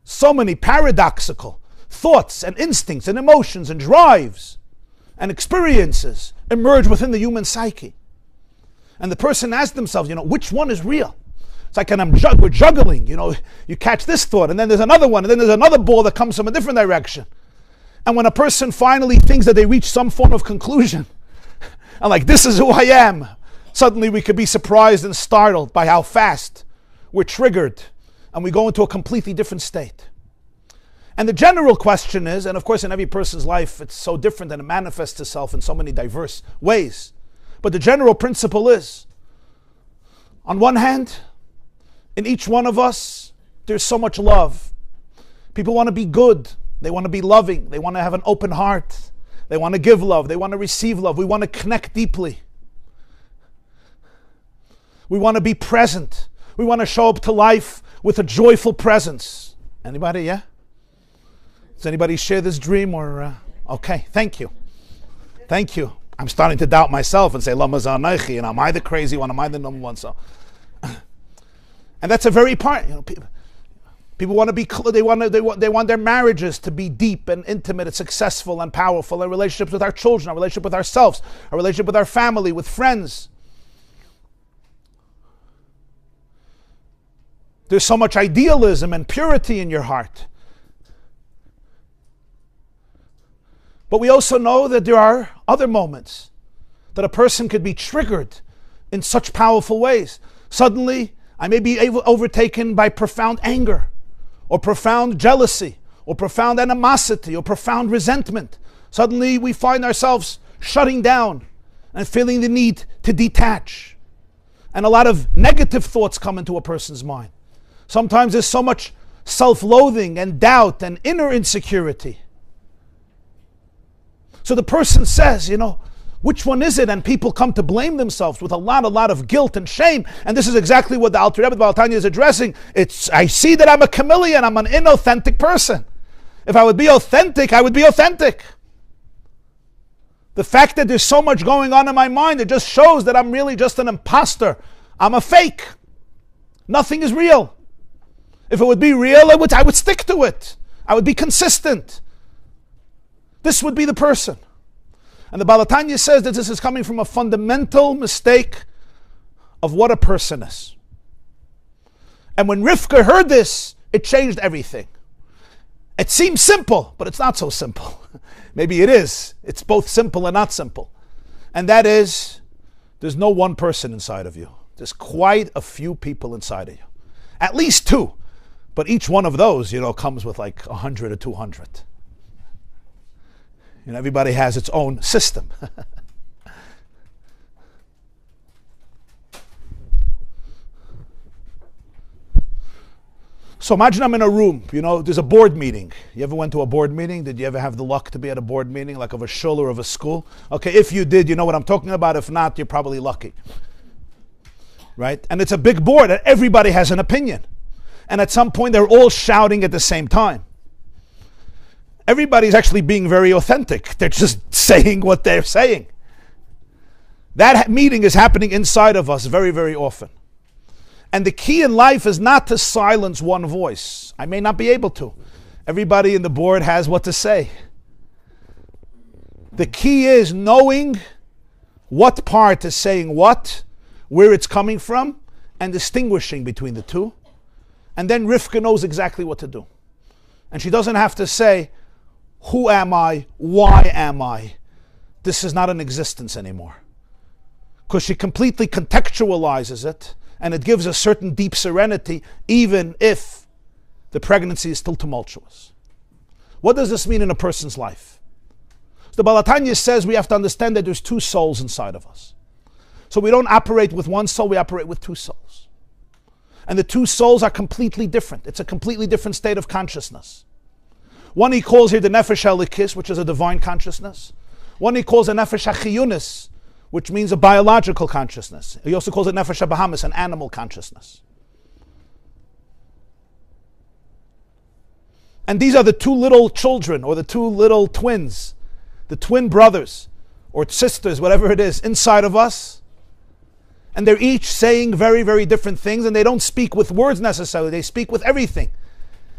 So many paradoxical thoughts and instincts and emotions and drives and experiences emerge within the human psyche. And the person asks themselves, which one is real? It's like we're juggling, you catch this thought, and then there's another one, and then there's another ball that comes from a different direction. And when a person finally thinks that they reach some form of conclusion, and like, this is who I am, suddenly we could be surprised and startled by how fast we're triggered, and we go into a completely different state. And the general question is, and of course in every person's life it's so different and it manifests itself in so many diverse ways, but the general principle is, on one hand, in each one of us, there's so much love. People want to be good. They want to be loving. They want to have an open heart. They want to give love. They want to receive love. We want to connect deeply. We want to be present. We want to show up to life with a joyful presence. Anybody, yeah? Does anybody share this dream or... Okay, thank you. Thank you. I'm starting to doubt myself and say, Lama Zanaichi, and am I the crazy one? Am I the number one? So, and that's a very part. People want to be. They want their marriages to be deep and intimate and successful and powerful. Our relationships with our children, our relationship with ourselves, our relationship with our family, with friends. There's so much idealism and purity in your heart. But we also know that there are other moments that a person could be triggered in such powerful ways. Suddenly, I may be overtaken by profound anger, or profound jealousy, or profound animosity, or profound resentment. Suddenly, we find ourselves shutting down and feeling the need to detach. And a lot of negative thoughts come into a person's mind. Sometimes there's so much self-loathing and doubt and inner insecurity. So the person says, which one is it? And people come to blame themselves with a lot of guilt and shame. And this is exactly what the Alter Rebbe Baal HaTanya is addressing. I see that I'm a chameleon. I'm an inauthentic person. If I would be authentic, I would be authentic. The fact that there's so much going on in my mind, it just shows that I'm really just an imposter. I'm a fake. Nothing is real. If it would be real, I would stick to it. I would be consistent. This would be the person. And the Baal HaTanya says that this is coming from a fundamental mistake of what a person is. And when Rivkah heard this, it changed everything. It seems simple, but it's not so simple. Maybe it is. It's both simple and not simple. And that is, there's no one person inside of you. There's quite a few people inside of you. At least two. But each one of those, comes with like 100 or 200. Everybody has its own system. So imagine I'm in a room, there's a board meeting. You ever went to a board meeting? Did you ever have the luck to be at a board meeting, like of a shul or of a school? Okay, if you did, you know what I'm talking about. If not, you're probably lucky. Right? And it's a big board, and everybody has an opinion. And at some point, they're all shouting at the same time. Everybody's actually being very authentic. They're just saying what they're saying. That meeting is happening inside of us very, very often. And the key in life is not to silence one voice. I may not be able to. Everybody in the board has what to say. The key is knowing what part is saying what, where it's coming from, and distinguishing between the two. And then Rivkah knows exactly what to do. And she doesn't have to say, who am I? Why am I? This is not in existence anymore. Because she completely contextualizes it, and it gives a certain deep serenity, even if the pregnancy is still tumultuous. What does this mean in a person's life? So the Baal HaTanya says we have to understand that there's two souls inside of us. So we don't operate with one soul, we operate with two souls. And the two souls are completely different. It's a completely different state of consciousness. One he calls here the Nefesh Elikis, which is a divine consciousness. One he calls a Nefesh HaChiyunis, which means a biological consciousness. He also calls it Nefesh HaBahamis, an animal consciousness. And these are the two little children, or the two little twins, the twin brothers, or sisters, whatever it is, inside of us. And they're each saying very, very different things, and they don't speak with words necessarily, they speak with everything.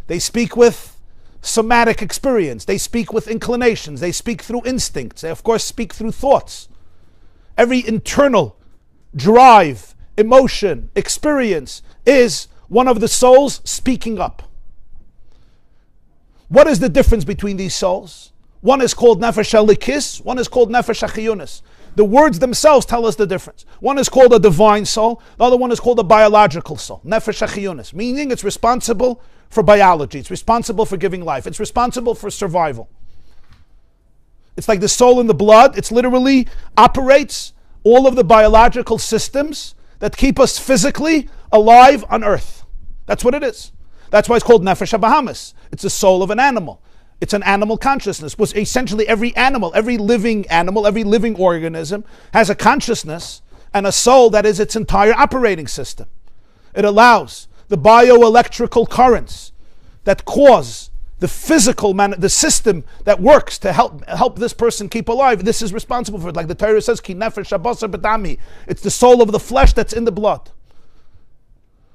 They speak with somatic experience, they speak with inclinations, they speak through instincts, they of course speak through thoughts. Every internal drive, emotion, experience is one of the souls speaking up. What is the difference between these souls? One is called Nefesh Elikis, one is called Nefesh HaChiyunis. The words themselves tell us the difference. One is called a divine soul, the other one is called a biological soul, Nefesh HaChiyunis, meaning it's responsible for biology, it's responsible for giving life, it's responsible for survival. It's like the soul in the blood. It literally operates all of the biological systems that keep us physically alive on earth. That's what it is. That's why it's called Nefesh HaBahamis. It's the soul of an animal. It's an animal consciousness. Because essentially every animal, every living organism has a consciousness and a soul that is its entire operating system. It allows the bioelectrical currents that cause the physical the system that works to help this person keep alive. This is responsible for it. Like the Torah says, Ki nefesh habasar b'dami. It's the soul of the flesh that's in the blood.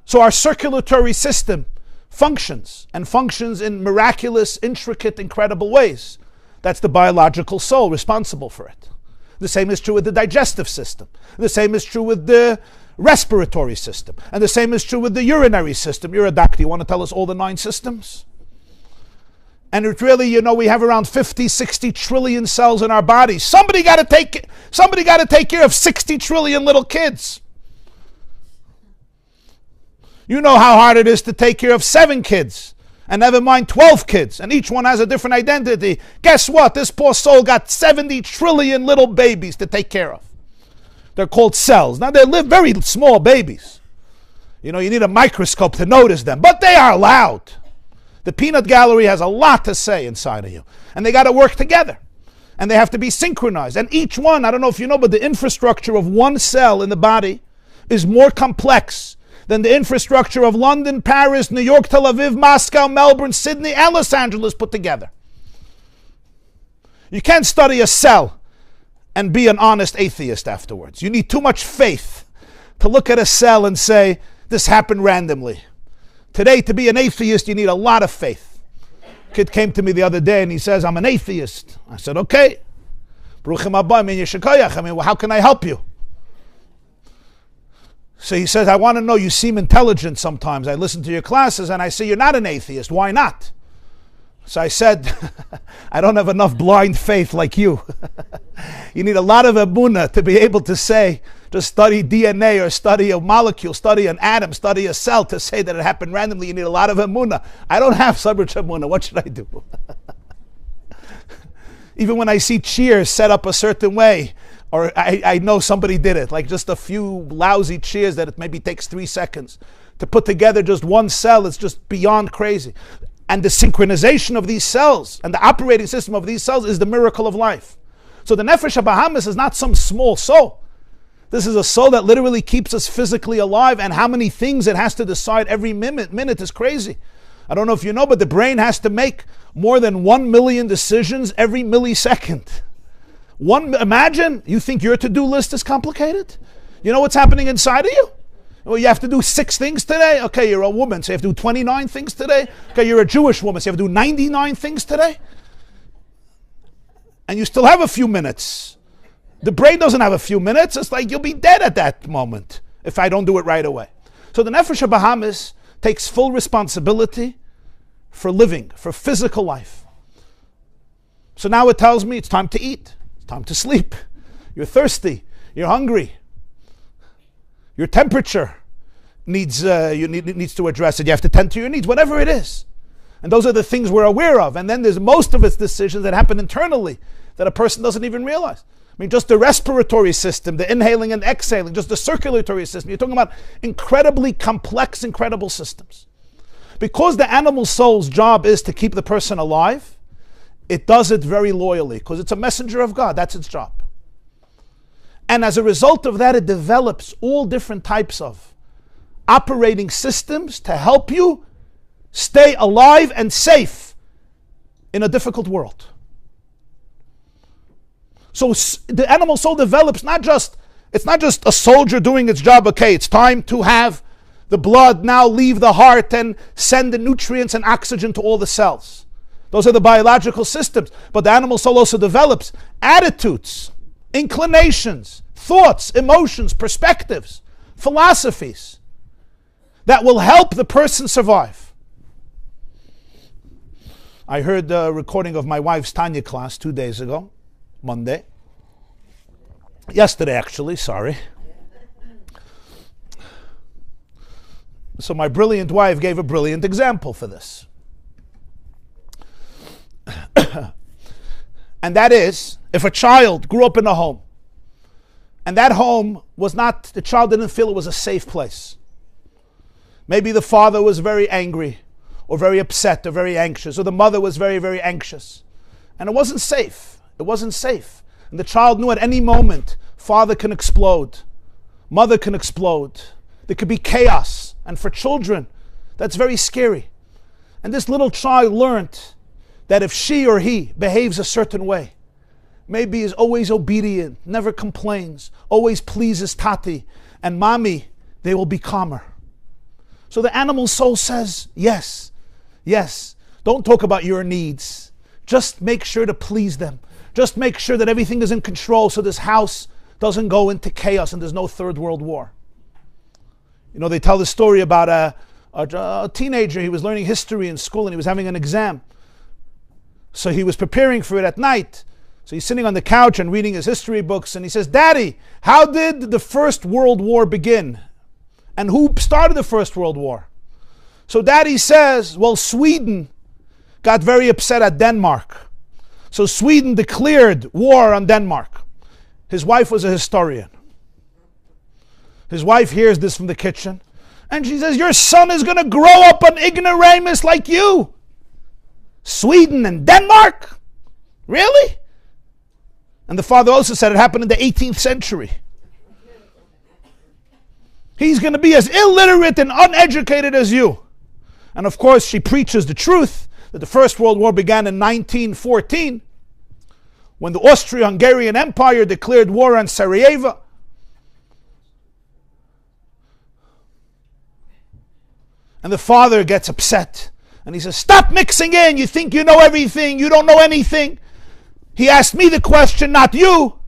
So our circulatory system functions in miraculous, intricate, incredible ways. That's the biological soul responsible for it. The same is true with the digestive system. The same is true with the respiratory system. And the same is true with the urinary system. You're a doctor. You want to tell us all the 9 systems? And it's really, we have around 50, 60 trillion cells in our bodies. Somebody got to take care of 60 trillion little kids. You know how hard it is to take care of 7 kids, and never mind 12 kids, and each one has a different identity. Guess what? This poor soul got 70 trillion little babies to take care of. They're called cells. Now, they live very small babies. You need a microscope to notice them, but they are loud. The peanut gallery has a lot to say inside of you. And they got to work together. And they have to be synchronized. And each one, I don't know if you know, but the infrastructure of one cell in the body is more complex than the infrastructure of London, Paris, New York, Tel Aviv, Moscow, Melbourne, Sydney, and Los Angeles put together. You can't study a cell and be an honest atheist afterwards. You need too much faith to look at a cell and say, this happened randomly. Today, to be an atheist, you need a lot of faith. A kid came to me the other day and he says, I'm an atheist. I said, okay. How can I help you? So he says, I want to know, you seem intelligent sometimes. I listen to your classes and I say, you're not an atheist. Why not? So I said, I don't have enough blind faith like you. You need a lot of emunah to be able to say, just study DNA or study a molecule, study an atom, study a cell to say that it happened randomly. You need a lot of emunah. I don't have so much emunah. What should I do? Even when I see chairs set up a certain way, or I know somebody did it, like just a few lousy chairs that it maybe takes 3 seconds to put together just one cell, it's just beyond crazy. And the synchronization of these cells and the operating system of these cells is the miracle of life. So the Nefesh HaBahamis is not some small soul. This is a soul that literally keeps us physically alive, and how many things it has to decide every minute is crazy. I don't know if you know, but the brain has to make more than 1 million decisions every millisecond. Imagine, you think your to-do list is complicated? You know what's happening inside of you? Well, you have to do 6 things today. Okay, you're a woman, so you have to do 29 things today. Okay, you're a Jewish woman, so you have to do 99 things today. And you still have a few minutes. The brain doesn't have a few minutes. It's like you'll be dead at that moment if I don't do it right away. So the Nefesh HaBahamis takes full responsibility for living, for physical life. So now it tells me it's time to eat. It's time to sleep. You're thirsty. You're hungry. Your temperature needs to address it. You have to tend to your needs, whatever it is. And those are the things we're aware of. And then there's most of its decisions that happen internally that a person doesn't even realize. I mean, just the respiratory system, the inhaling and exhaling, just the circulatory system. You're talking about incredibly complex, incredible systems. Because the animal soul's job is to keep the person alive, it does it very loyally because it's a messenger of God. That's its job. And as a result of that, it develops all different types of operating systems to help you stay alive and safe in a difficult world. So the animal soul develops it's not just a soldier doing its job. Okay, it's time to have the blood now leave the heart and send the nutrients and oxygen to all the cells. Those are the biological systems. But the animal soul also develops attitudes, inclinations, thoughts, emotions, perspectives, philosophies that will help the person survive. I heard a recording of my wife's Tanya class 2 days ago, Monday. Yesterday, actually, sorry. So my brilliant wife gave a brilliant example for this. And that is, if a child grew up in a home, and that home the child didn't feel it was a safe place. Maybe the father was very angry, or very upset, or very anxious, or the mother was very, very anxious. And it wasn't safe. It wasn't safe. And the child knew at any moment, father can explode, mother can explode. There could be chaos. And for children, that's very scary. And this little child learned that if she or he behaves a certain way, maybe is always obedient, never complains, always pleases Tati and Mommy, they will be calmer. So the animal soul says, yes, yes, don't talk about your needs. Just make sure to please them. Just make sure that everything is in control so this house doesn't go into chaos and there's no third world war. You know, they tell the story about a teenager. He was learning history in school and he was having an exam. So he was preparing for it at night. So he's sitting on the couch and reading his history books and he says, Daddy, how did the First World War begin? And who started the First World War? So Daddy says, well, Sweden got very upset at Denmark. So Sweden declared war on Denmark. His wife was a historian. His wife hears this from the kitchen and she says, your son is going to grow up an ignoramus like you. Sweden and Denmark? Really? And the father also said it happened in the 18th century. He's going to be as illiterate and uneducated as you. And of course, she preaches the truth that the First World War began in 1914 when the Austro-Hungarian Empire declared war on Sarajevo. And the father gets upset. And he says, stop mixing in. You think you know everything. You don't know anything. He asked me the question, not you.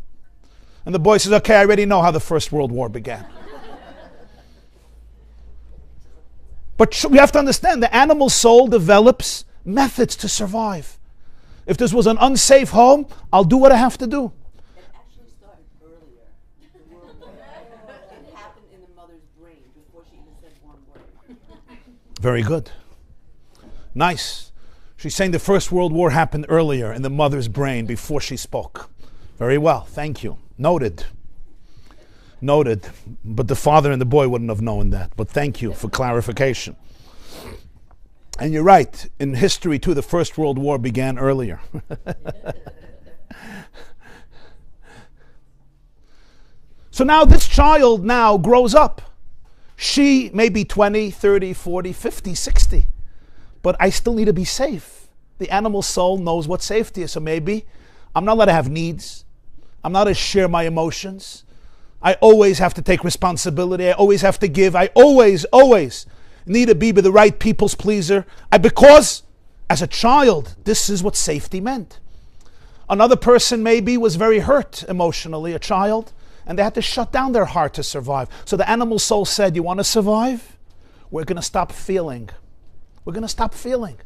And the boy says, okay, I already know how the First World War began. But we have to understand, the animal soul develops methods to survive. If this was an unsafe home, I'll do what I have to do. It actually started earlier. The World War. It happened in the mother's brain before she even said one word. Very good. Nice. She's saying the First World War happened earlier in the mother's brain before she spoke. Very well, thank you. Noted. But the father and the boy wouldn't have known that. But thank you for clarification. And you're right, in history too, the First World War began earlier. So now this child now grows up. She may be 20, 30, 40, 50, 60. But I still need to be safe. The animal soul knows what safety is. So maybe I'm not allowed to have needs. I'm not allowed to share my emotions. I always have to take responsibility. I always have to give. I always need to be the right people's pleaser. Because as a child, this is what safety meant. Another person maybe was very hurt emotionally, a child, and they had to shut down their heart to survive. So the animal soul said, you want to survive? We're going to stop feeling. We're going to stop feeling.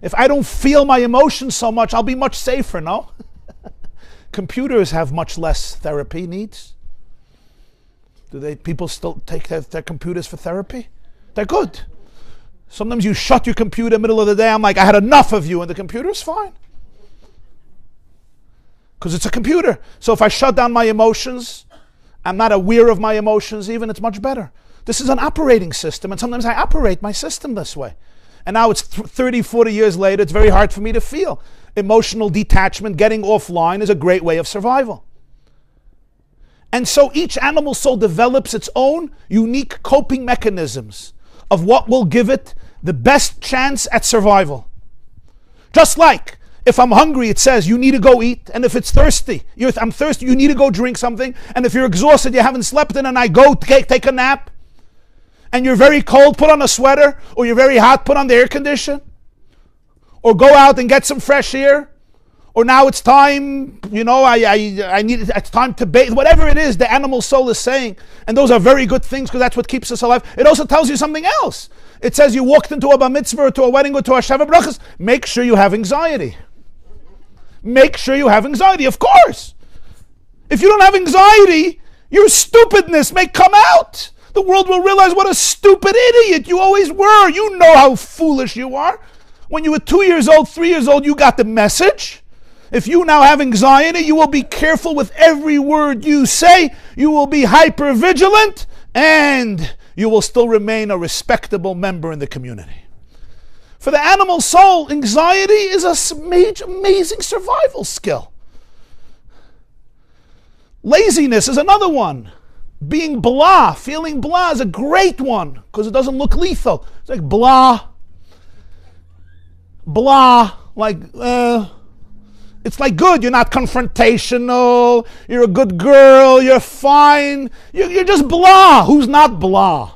If I don't feel my emotions so much, I'll be much safer, no? Computers have much less therapy needs. Do people still take their computers for therapy? They're good. Sometimes you shut your computer in the middle of the day, I'm like, I had enough of you, and the computer's fine. Because it's a computer. So if I shut down my emotions, I'm not aware of my emotions even, it's much better. This is an operating system, and sometimes I operate my system this way. And now it's 30, 40 years later, it's very hard for me to feel. Emotional detachment, getting offline is a great way of survival. And so each animal soul develops its own unique coping mechanisms of what will give it the best chance at survival. Just like if I'm hungry, it says you need to go eat. And if it's thirsty, I'm thirsty, you need to go drink something. And if you're exhausted, you haven't slept in, and I go take a nap. And you're very cold, put on a sweater. Or you're very hot, put on the air condition. Or go out and get some fresh air. Or now it's time, it's time to bathe. Whatever it is, the animal soul is saying. And those are very good things because that's what keeps us alive. It also tells you something else. It says you walked into a bar mitzvah or to a wedding or to a sheva brachas. Make sure you have anxiety. Make sure you have anxiety, of course. If you don't have anxiety, your stupidness may come out. The world will realize what a stupid idiot you always were. You know how foolish you are. When you were 2 years old, 3 years old, you got the message. If you now have anxiety, you will be careful with every word you say. You will be hyper vigilant, and you will still remain a respectable member in the community. For the animal soul, anxiety is a amazing survival skill. Laziness is another one. Being blah, feeling blah is a great one because it doesn't look lethal. It's like blah, like, it's like good. You're not confrontational. You're a good girl. You're fine. You're just blah. Who's not blah?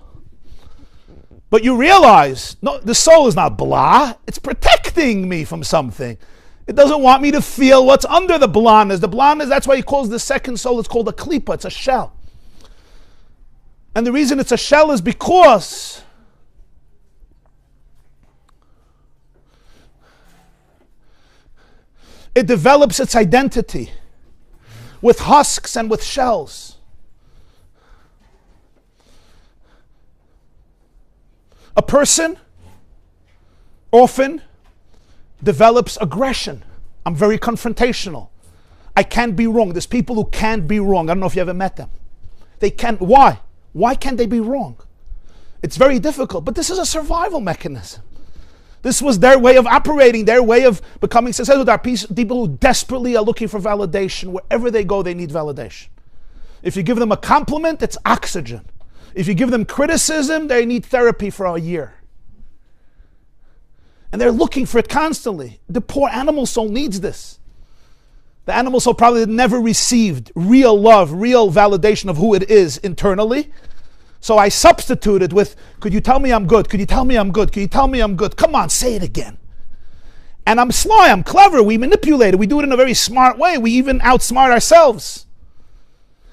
But you realize, no, the soul is not blah. It's protecting me from something. It doesn't want me to feel what's under the blahness. The blahness, that's why he calls the second soul, it's called a klipa. It's a shell. And the reason it's a shell is because it develops its identity with husks and with shells. A person often develops aggression. I'm very confrontational. I can't be wrong. There's people who can't be wrong. I don't know if you ever met them. They can't. Why? Why can't they be wrong? It's very difficult, but this is a survival mechanism. This was their way of operating, their way of becoming successful. There are people who desperately are looking for validation. Wherever they go, they need validation. If you give them a compliment, it's oxygen. If you give them criticism, they need therapy for a year. And they're looking for it constantly. The poor animal soul needs this. The animal soul probably never received real love, real validation of who it is internally. So I substituted with, could you tell me I'm good? Could you tell me I'm good? Could you tell me I'm good? Come on, say it again. And I'm sly, I'm clever, we manipulate it. We do it in a very smart way. We even outsmart ourselves.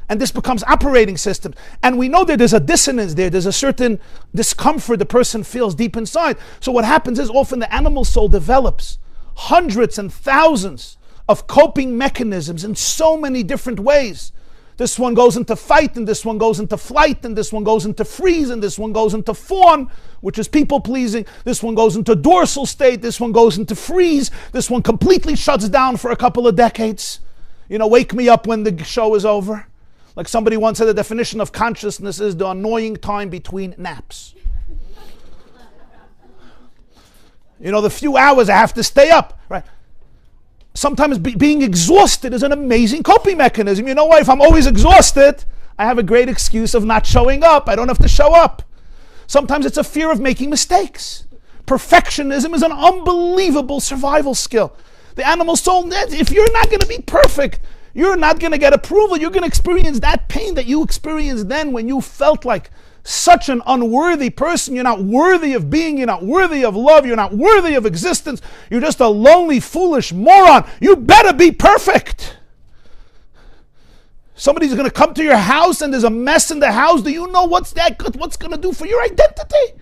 And this becomes operating system. And we know that there's a dissonance there. There's a certain discomfort the person feels deep inside. So what happens is often the animal soul develops hundreds and thousands of coping mechanisms in so many different ways This one goes into fight, and this one goes into flight, and this one goes into freeze, and this one goes into fawn, which is people-pleasing. This one goes into dorsal state. This one goes into freeze. This one completely shuts down for a couple of decades. Wake me up when the show is over. Like somebody once said, the definition of consciousness is the annoying time between naps. The few hours I have to stay up, right? Sometimes being exhausted is an amazing coping mechanism. You know what? If I'm always exhausted, I have a great excuse of not showing up. I don't have to show up. Sometimes it's a fear of making mistakes. Perfectionism is an unbelievable survival skill. The animal soul, if you're not going to be perfect, you're not going to get approval. You're going to experience that pain that you experienced then when you felt like such an unworthy person. You're not worthy of being. You're not worthy of love. You're not worthy of existence. You're just a lonely, foolish moron. You better be perfect. Somebody's going to come to your house and there's a mess in the house. Do you know what's going to do for your identity?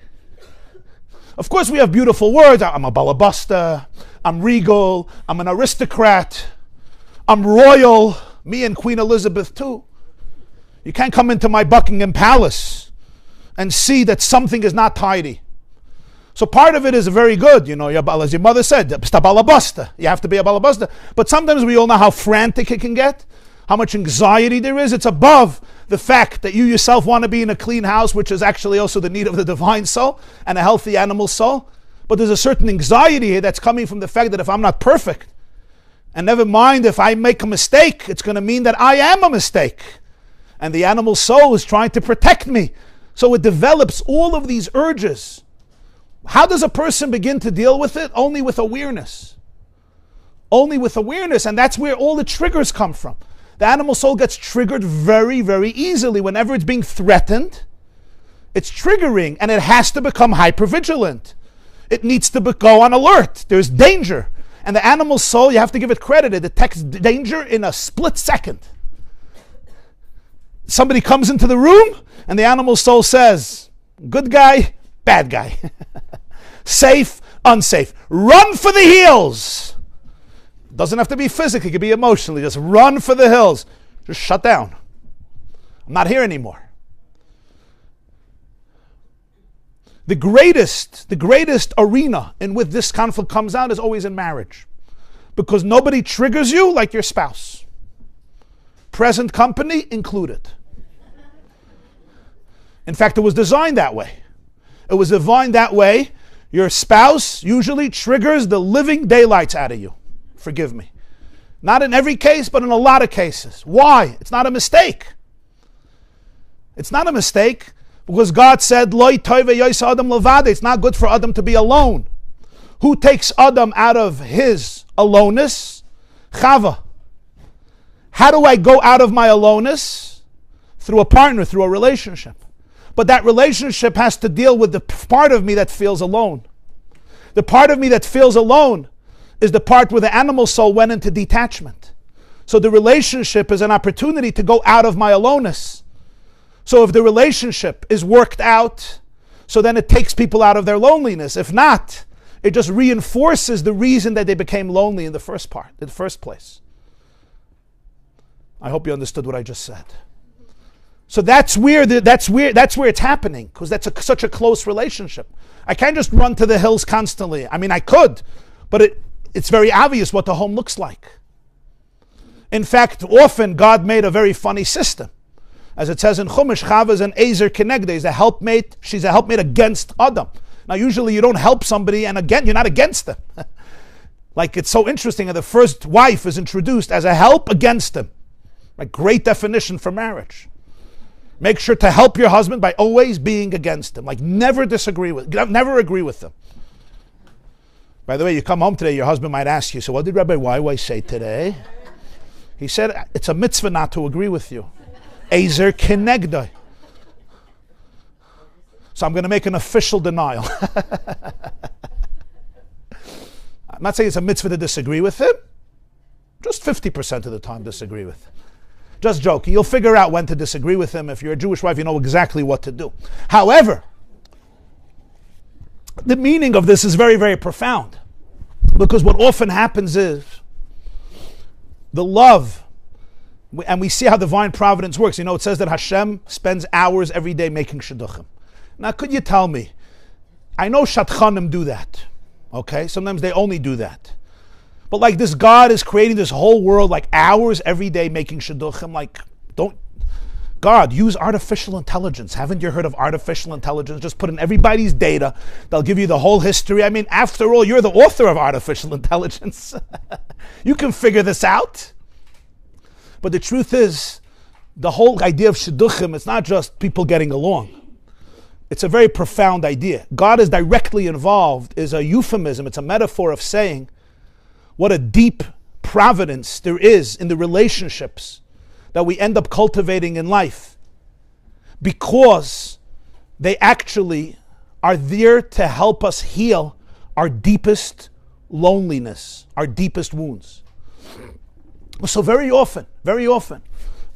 Of course, we have beautiful words. I'm a balabasta. I'm regal. I'm an aristocrat. I'm royal. Me and Queen Elizabeth too. You can't come into my Buckingham Palace and see that something is not tidy. So part of it is very good, as your mother said, balabasta. You have to be a balabasta. But sometimes we all know how frantic it can get, how much anxiety there is. It's above the fact that you yourself want to be in a clean house, which is actually also the need of the divine soul and a healthy animal soul. But there's a certain anxiety here that's coming from the fact that if I'm not perfect, and never mind if I make a mistake, it's going to mean that I am a mistake. And the animal soul is trying to protect me. So it develops all of these urges. How does a person begin to deal with it? Only with awareness. Only with awareness. And that's where all the triggers come from. The animal soul gets triggered very, very easily. Whenever it's being threatened, it's triggering and it has to become hypervigilant. It needs to go on alert. There's danger. And the animal soul, you have to give it credit, it detects danger in a split second. Somebody comes into the room and the animal soul says, good guy, bad guy. Safe, unsafe. Run for the hills. Doesn't have to be physically, it could be emotionally. Just run for the hills. Just shut down. I'm not here anymore. The greatest arena in which this conflict comes out is always in marriage. Because nobody triggers you like your spouse. Present company included. In fact, it was designed that way. It was designed that way. Your spouse usually triggers the living daylights out of you. Forgive me. Not in every case, but in a lot of cases. Why? It's not a mistake. It's not a mistake because God said, Loi toive yois Adam levade. It's not good for Adam to be alone. Who takes Adam out of his aloneness? Chava. How do I go out of my aloneness? Through a partner, through a relationship. But that relationship has to deal with the part of me that feels alone. The part of me that feels alone is the part where the animal soul went into detachment. So the relationship is an opportunity to go out of my aloneness. So if the relationship is worked out, so then it takes people out of their loneliness. If not, it just reinforces the reason that they became lonely in the first place. I hope you understood what I just said. So that's where it's happening, because that's such a close relationship. I can't just run to the hills constantly. I mean, I could, but it's very obvious what the home looks like. In fact, often God made a very funny system. As it says in Chumash, Chava is an Ezer Kenegde, is a helpmate. She's a helpmate against Adam. Now, usually you don't help somebody, and again, you're not against them. Like, it's so interesting that the first wife is introduced as a help against him. Like, great definition for marriage. Make sure to help your husband by always being against him. Like, never agree with them. By the way, you come home today, your husband might ask you, so what did Rabbi YY say today? He said, it's a mitzvah not to agree with you. Ezer kenegdai. So I'm going to make an official denial. I'm not saying it's a mitzvah to disagree with him. Just 50% of the time disagree with him. Just joking. You'll figure out when to disagree with him. If you're a Jewish wife, you know exactly what to do. However, the meaning of this is very, very profound. Because what often happens is the love And we see how divine providence works. You know, it says that Hashem spends hours every day making shidduchim. Now, could you tell me, I know Shatchanim do that, okay? Sometimes they only do that. But like this God is creating this whole world, like hours every day making shidduchim, like, God, use artificial intelligence. Haven't you heard of artificial intelligence? Just put in everybody's data. They'll give you the whole history. I mean, after all, you're the author of artificial intelligence. You can figure this out. But the truth is, the whole idea of shidduchim, it's not just people getting along. It's a very profound idea. God is directly involved is a euphemism. It's a metaphor of saying what a deep providence there is in the relationships that we end up cultivating in life, because they actually are there to help us heal our deepest loneliness, our deepest wounds. So very often,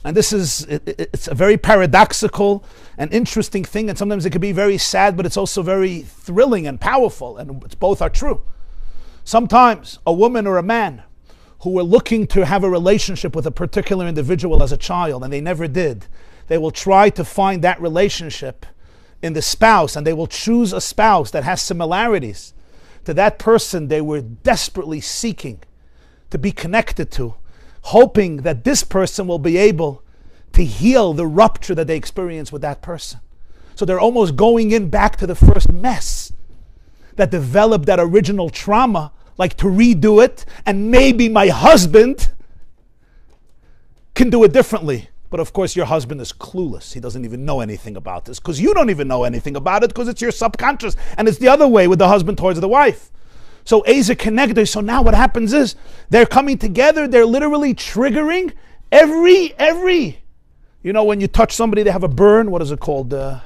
and this is, it's a very paradoxical and interesting thing, and sometimes it can be very sad, but it's also very thrilling and powerful, and it's both are true. Sometimes a woman or a man who were looking to have a relationship with a particular individual as a child, and they never did, they will try to find that relationship in the spouse, and they will choose a spouse that has similarities to that person they were desperately seeking to be connected to, hoping that this person will be able to heal the rupture that they experienced with that person. So they're almost going in back to the first mess that developed that original trauma, like to redo it, and maybe my husband can do it differently. But of course your husband is clueless. He doesn't even know anything about this, because you don't even know anything about it, because it's your subconscious. And it's the other way with the husband towards the wife. So Eza connected. So now what happens is they're coming together, they're literally triggering every, you know, when you touch somebody, they have a burn. What is it called? When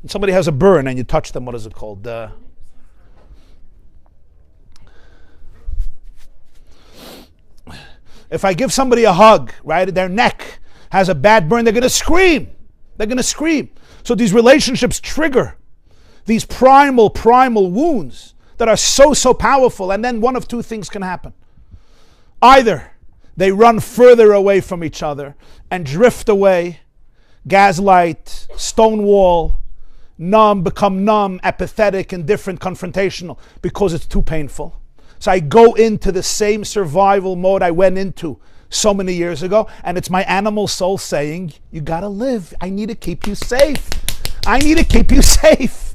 somebody has a burn and you touch them, what is it called? If I give somebody a hug, right, their neck has a bad burn, they're going to scream. They're going to scream. So these relationships trigger these primal wounds that are so powerful. And then one of two things can happen. Either they run further away from each other and drift away, gaslight, stonewall, become numb, apathetic, indifferent, confrontational, because it's too painful. So I go into the same survival mode I went into so many years ago, and it's my animal soul saying, you gotta live. I need to keep you safe. I need to keep you safe.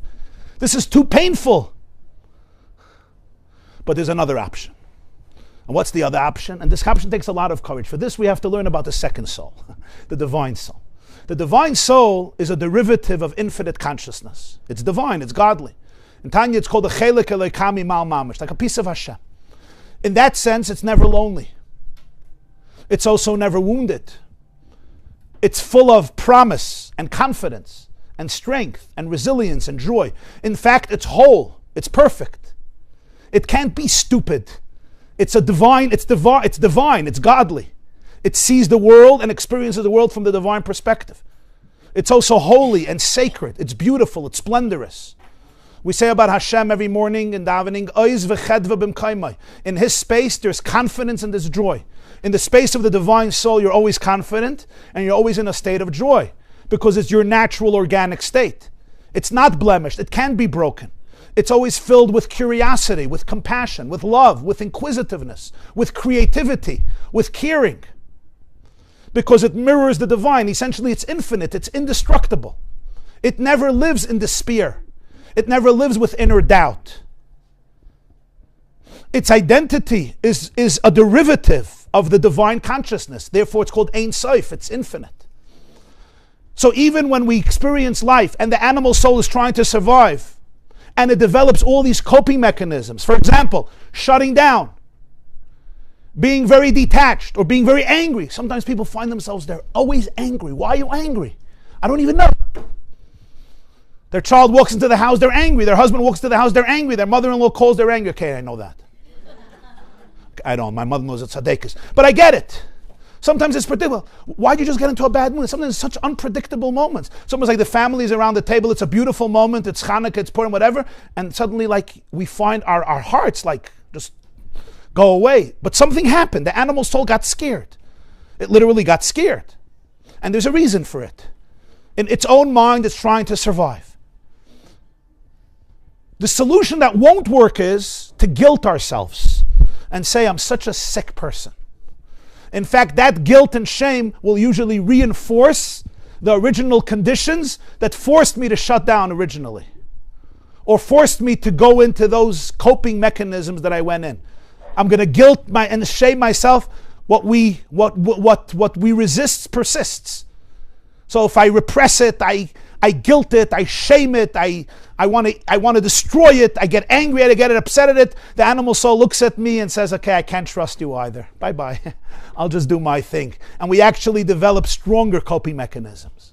This is too painful. But there's another option. And what's the other option? And this option takes a lot of courage. For this, we have to learn about the second soul, the divine soul. The divine soul is a derivative of infinite consciousness. It's divine, it's godly. In Tanya, it's called a chelik eloikami mal mamish, like a piece of Hashem. In that sense, it's never lonely. It's also never wounded. It's full of promise and confidence and strength and resilience and joy. In fact, it's whole. It's perfect. It can't be stupid. It's divine, it's godly. It sees the world and experiences the world from the divine perspective. It's also holy and sacred. It's beautiful. It's splendorous. We say about Hashem every morning in davening, Oiz v'chedva b'mkaimai. In His space, there's confidence and there's joy. In the space of the divine soul, you're always confident and you're always in a state of joy, because it's your natural organic state. It's not blemished. It can't be broken. It's always filled with curiosity, with compassion, with love, with inquisitiveness, with creativity, with caring. Because it mirrors the divine. Essentially, it's infinite. It's indestructible. It never lives in despair. It never lives with inner doubt. Its identity is a derivative of the divine consciousness. Therefore, it's called Ein Sof. It's infinite. So even when we experience life and the animal soul is trying to survive, and it develops all these coping mechanisms, for example, shutting down, being very detached, or being very angry. Sometimes people find themselves, they're always angry. Why are you angry? I don't even know. Their child walks into the house, they're angry. Their husband walks into the house, they're angry. Their mother-in-law calls, they're angry. Okay, I know that. I don't. My mother-in-law's a tzaddikus. But I get it. Sometimes it's predictable. Why'd you just get into a bad mood? Sometimes it's such unpredictable moments. It's almost like the family's around the table. It's a beautiful moment. It's Hanukkah, it's Purim, whatever. And suddenly, like, we find our hearts, like, just go away. But something happened. The animal soul got scared. It literally got scared. And there's a reason for it. In its own mind, it's trying to survive. The solution that won't work is to guilt ourselves and say, I'm such a sick person. In fact, that guilt and shame will usually reinforce the original conditions that forced me to shut down originally, or forced me to go into those coping mechanisms that I went in. I'm going to guilt and shame myself. What we resist persists. So if I repress it, I guilt it, I shame it, I want to destroy it, I get angry at it, I get upset at it, the animal soul looks at me and says, okay, I can't trust you either. Bye-bye. I'll just do my thing. And we actually develop stronger coping mechanisms.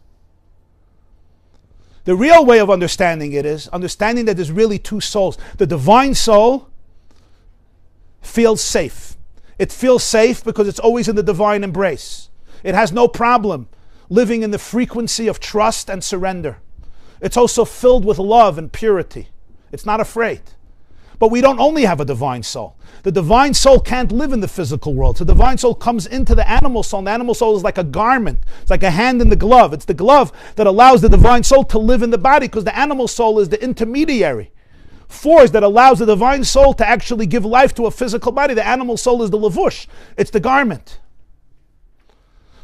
The real way of understanding it is understanding that there's really two souls. The divine soul feels safe. It feels safe because it's always in the divine embrace. It has no problem living in the frequency of trust and surrender. It's also filled with love and purity. It's not afraid. But we don't only have a divine soul. The divine soul can't live in the physical world. So the divine soul comes into the animal soul, and the animal soul is like a garment. It's like a hand in the glove. It's the glove that allows the divine soul to live in the body, because the animal soul is the intermediary force that allows the divine soul to actually give life to a physical body. The animal soul is the levush. It's the garment.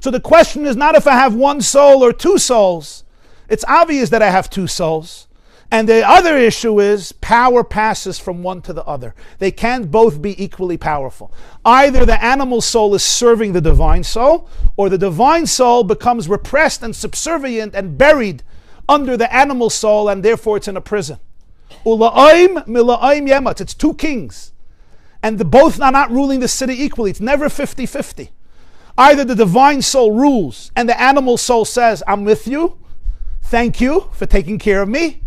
So the question is not if I have one soul or two souls. It's obvious that I have two souls. And the other issue is power passes from one to the other. They can't both be equally powerful. Either the animal soul is serving the divine soul, or the divine soul becomes repressed and subservient and buried under the animal soul, and therefore it's in a prison. Ula'im mila'im yemat. It's two kings. And both are not ruling the city equally. It's never 50-50. Either the divine soul rules and the animal soul says, I'm with you, thank you for taking care of me.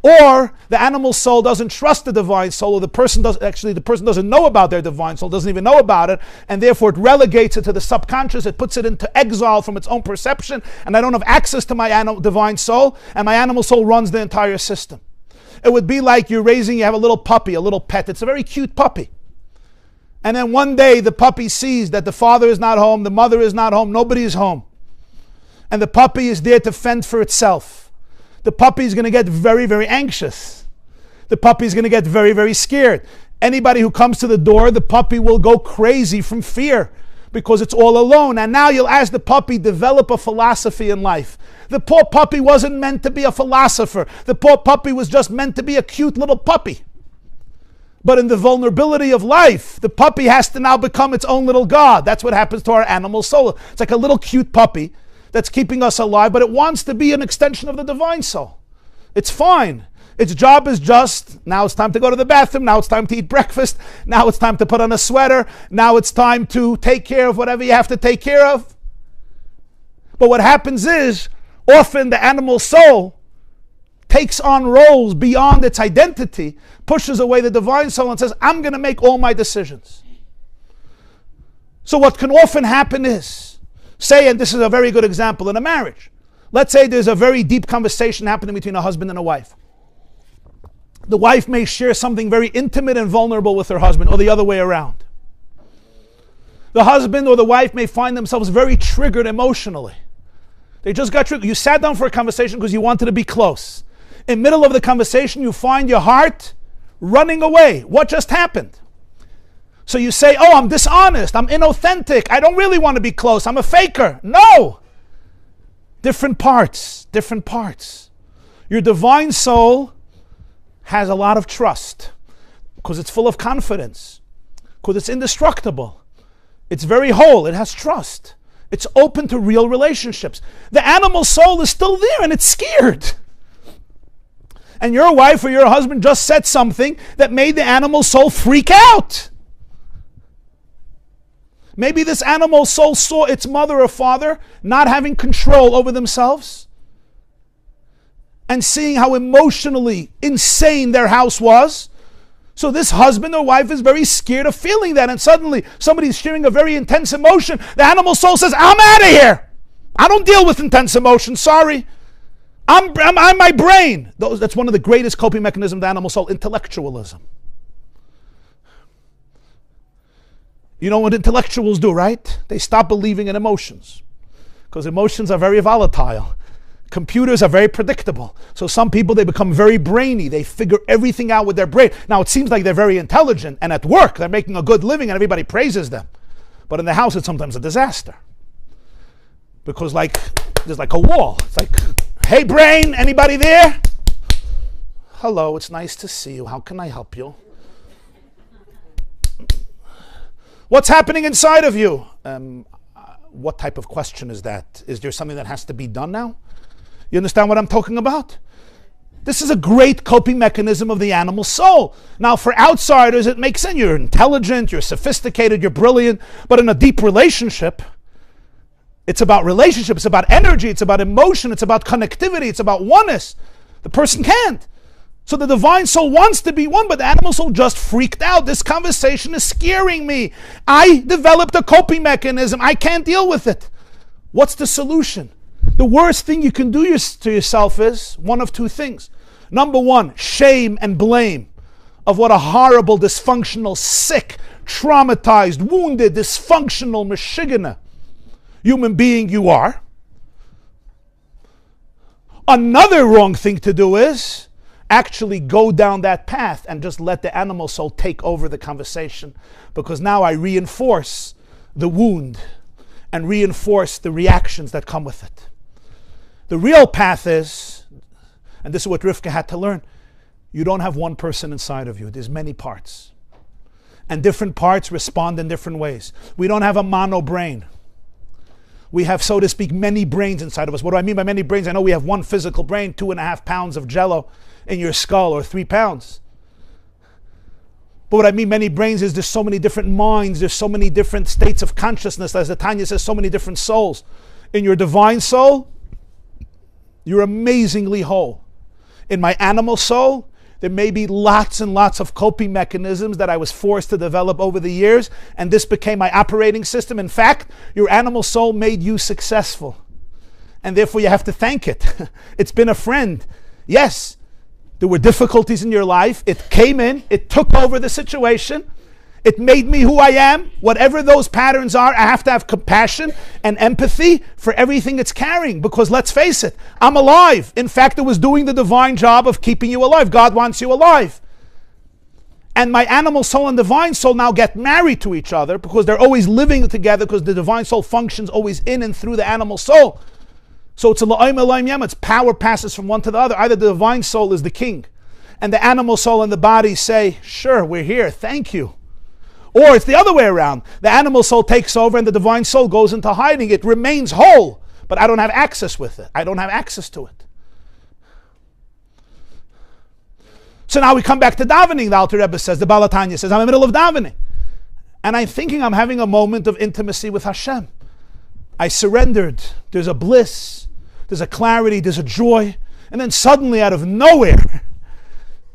Or the animal soul doesn't trust the divine soul, or the person doesn't know about their divine soul, doesn't even know about it, and therefore it relegates it to the subconscious, it puts it into exile from its own perception, and I don't have access to my divine soul, and my animal soul runs the entire system. It would be like you have a little puppy, a little pet. It's a very cute puppy. And then one day the puppy sees that the father is not home, the mother is not home, nobody is home. And the puppy is there to fend for itself. The puppy is going to get very, very anxious. The puppy is going to get very, very scared. Anybody who comes to the door, the puppy will go crazy from fear because it's all alone. And now you'll ask the puppy, develop a philosophy in life. The poor puppy wasn't meant to be a philosopher. The poor puppy was just meant to be a cute little puppy. But in the vulnerability of life, the puppy has to now become its own little god. That's what happens to our animal soul. It's like a little cute puppy that's keeping us alive, but it wants to be an extension of the divine soul. It's fine. Its job is just, now it's time to go to the bathroom, now it's time to eat breakfast, now it's time to put on a sweater, now it's time to take care of whatever you have to take care of. But what happens is, often the animal soul takes on roles beyond its identity, pushes away the divine soul and says, I'm going to make all my decisions. So what can often happen is, say, and this is a very good example in a marriage, let's say there's a very deep conversation happening between a husband and a wife. The wife may share something very intimate and vulnerable with her husband, or the other way around. The husband or the wife may find themselves very triggered emotionally. They just got triggered. You sat down for a conversation because you wanted to be close. In the middle of the conversation, you find your heart running away. What just happened? So you say, oh, I'm dishonest, I'm inauthentic, I don't really want to be close, I'm a faker. No! Different parts. Your divine soul has a lot of trust because it's full of confidence, because it's indestructible. It's very whole, it has trust. It's open to real relationships. The animal soul is still there and it's scared. And your wife or your husband just said something that made the animal soul freak out. Maybe this animal soul saw its mother or father not having control over themselves and seeing how emotionally insane their house was. So this husband or wife is very scared of feeling that, and suddenly somebody's sharing a very intense emotion. The animal soul says, I'm out of here. I don't deal with intense emotion, sorry. I'm my brain. That's one of the greatest coping mechanisms of the animal soul, intellectualism. You know what intellectuals do, right? They stop believing in emotions because emotions are very volatile. Computers are very predictable. So some people, they become very brainy. They figure everything out with their brain. Now, it seems like they're very intelligent, and at work, they're making a good living and everybody praises them. But in the house, it's sometimes a disaster. Because there's like a wall. It's like, hey brain, anybody there? Hello, it's nice to see you. How can I help you? What's happening inside of you? What type of question is that? Is there something that has to be done now? You understand what I'm talking about? This is a great coping mechanism of the animal soul. Now, for outsiders, it makes sense. You're intelligent, you're sophisticated, you're brilliant. But in a deep relationship, it's about relationship, it's about energy, it's about emotion, it's about connectivity, it's about oneness. The person can't. So the divine soul wants to be one, but the animal soul just freaked out. This conversation is scaring me. I developed a coping mechanism. I can't deal with it. What's the solution? The worst thing you can do to yourself is one of two things. Number one, shame and blame of what a horrible, dysfunctional, sick, traumatized, wounded, dysfunctional, meshigana human being you are. Another wrong thing to do is actually go down that path and just let the animal soul take over the conversation, because now I reinforce the wound and reinforce the reactions that come with it. The real path is, and this is what Rivkah had to learn, you don't have one person inside of you. There's many parts. And different parts respond in different ways. We don't have a mono brain. We have, so to speak, many brains inside of us. What do I mean by many brains? I know we have one physical brain, 2.5 pounds of jello in your skull, or 3 pounds. But what I mean many brains is there's so many different minds, there's so many different states of consciousness. As the Tanya says, so many different souls. In your divine soul, you're amazingly whole. In my animal soul, there may be lots and lots of coping mechanisms that I was forced to develop over the years, and this became my operating system. In fact, your animal soul made you successful, and therefore you have to thank it. It's been a friend. Yes, there were difficulties in your life. It came in, it took over the situation. It made me who I am. Whatever those patterns are, I have to have compassion and empathy for everything it's carrying. Because let's face it, I'm alive. In fact, it was doing the divine job of keeping you alive. God wants you alive. And my animal soul and divine soul now get married to each other because they're always living together, because the divine soul functions always in and through the animal soul. So it's a la'im elayim yem. Its power passes from one to the other. Either the divine soul is the king, and the animal soul and the body say, sure, we're here, thank you. Or it's the other way around. The animal soul takes over and the divine soul goes into hiding. It remains whole, but I don't have access with it. I don't have access to it. So now we come back to davening. The Alter Rebbe says, the Baal HaTanya says, I'm in the middle of davening. And I'm thinking I'm having a moment of intimacy with Hashem. I surrendered. There's a bliss. There's a clarity. There's a joy. And then suddenly out of nowhere,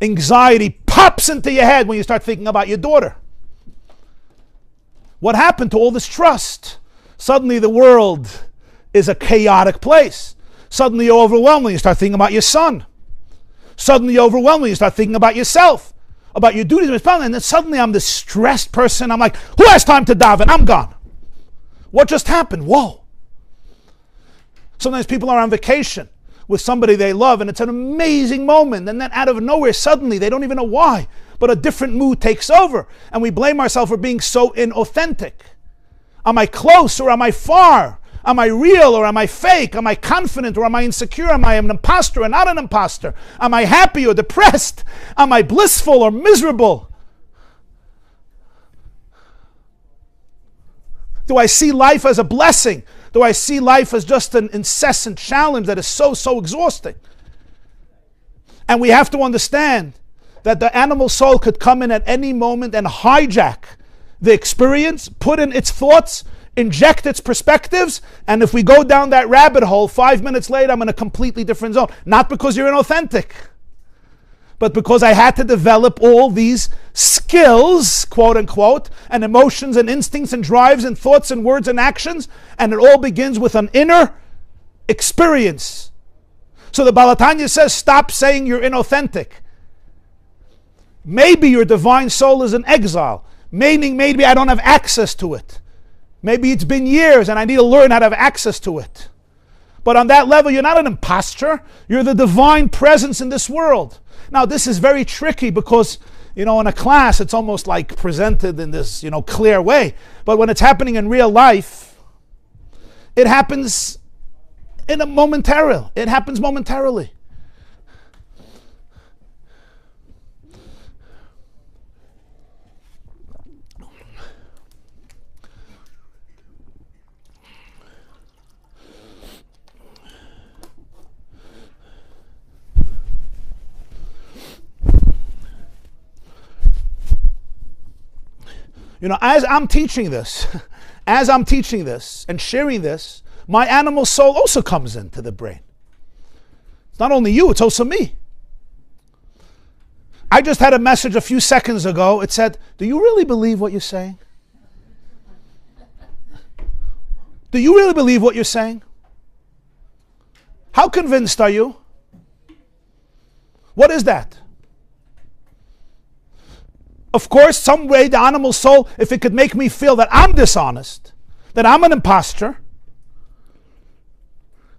anxiety pops into your head when you start thinking about your daughter. What happened to all this trust? Suddenly the world is a chaotic place. Suddenly you're overwhelmed when you start thinking about your son. Suddenly you're overwhelmed when you start thinking about yourself, about your duties and responsibilities. And then suddenly I'm this stressed person. I'm like, who has time to daven? I'm gone. What just happened? Whoa. Sometimes people are on vacation with somebody they love, and it's an amazing moment. And then out of nowhere, suddenly, they don't even know why, but a different mood takes over. And we blame ourselves for being so inauthentic. Am I close or am I far? Am I real or am I fake? Am I confident or am I insecure? Am I an imposter or not an imposter? Am I happy or depressed? Am I blissful or miserable? Do I see life as a blessing? Do I see life as just an incessant challenge that is so exhausting? And we have to understand that the animal soul could come in at any moment and hijack the experience, put in its thoughts, inject its perspectives, and if we go down that rabbit hole, 5 minutes later, I'm in a completely different zone. Not because you're inauthentic, but because I had to develop all these skills, quote unquote, and emotions and instincts and drives and thoughts and words and actions, and it all begins with an inner experience. So the Baal HaTanya says, stop saying you're inauthentic. Maybe your divine soul is in exile. Meaning maybe I don't have access to it. Maybe it's been years and I need to learn how to have access to it. But on that level, you're not an imposter. You're the divine presence in this world. Now, this is very tricky because, in a class, it's almost like presented in this, clear way. But when it's happening in real life, it happens momentarily. It happens momentarily. As I'm teaching this, and sharing this, my animal soul also comes into the brain. It's not only you, it's also me. I just had a message a few seconds ago. It said, do you really believe what you're saying? Do you really believe what you're saying? How convinced are you? What is that? Of course, some way the animal soul, if it could make me feel that I'm dishonest, that I'm an imposter,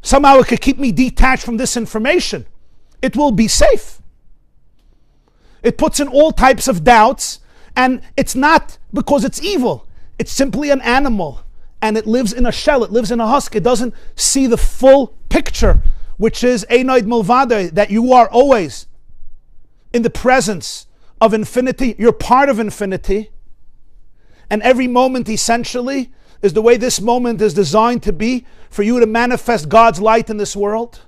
somehow it could keep me detached from this information, it will be safe. It puts in all types of doubts, and it's not because it's evil. It's simply an animal, and it lives in a shell, it lives in a husk. It doesn't see the full picture, which is Einoid Mulvade, that you are always in the presence of infinity. You're part of infinity, and every moment essentially is the way this moment is designed to be, for you to manifest God's light in this world.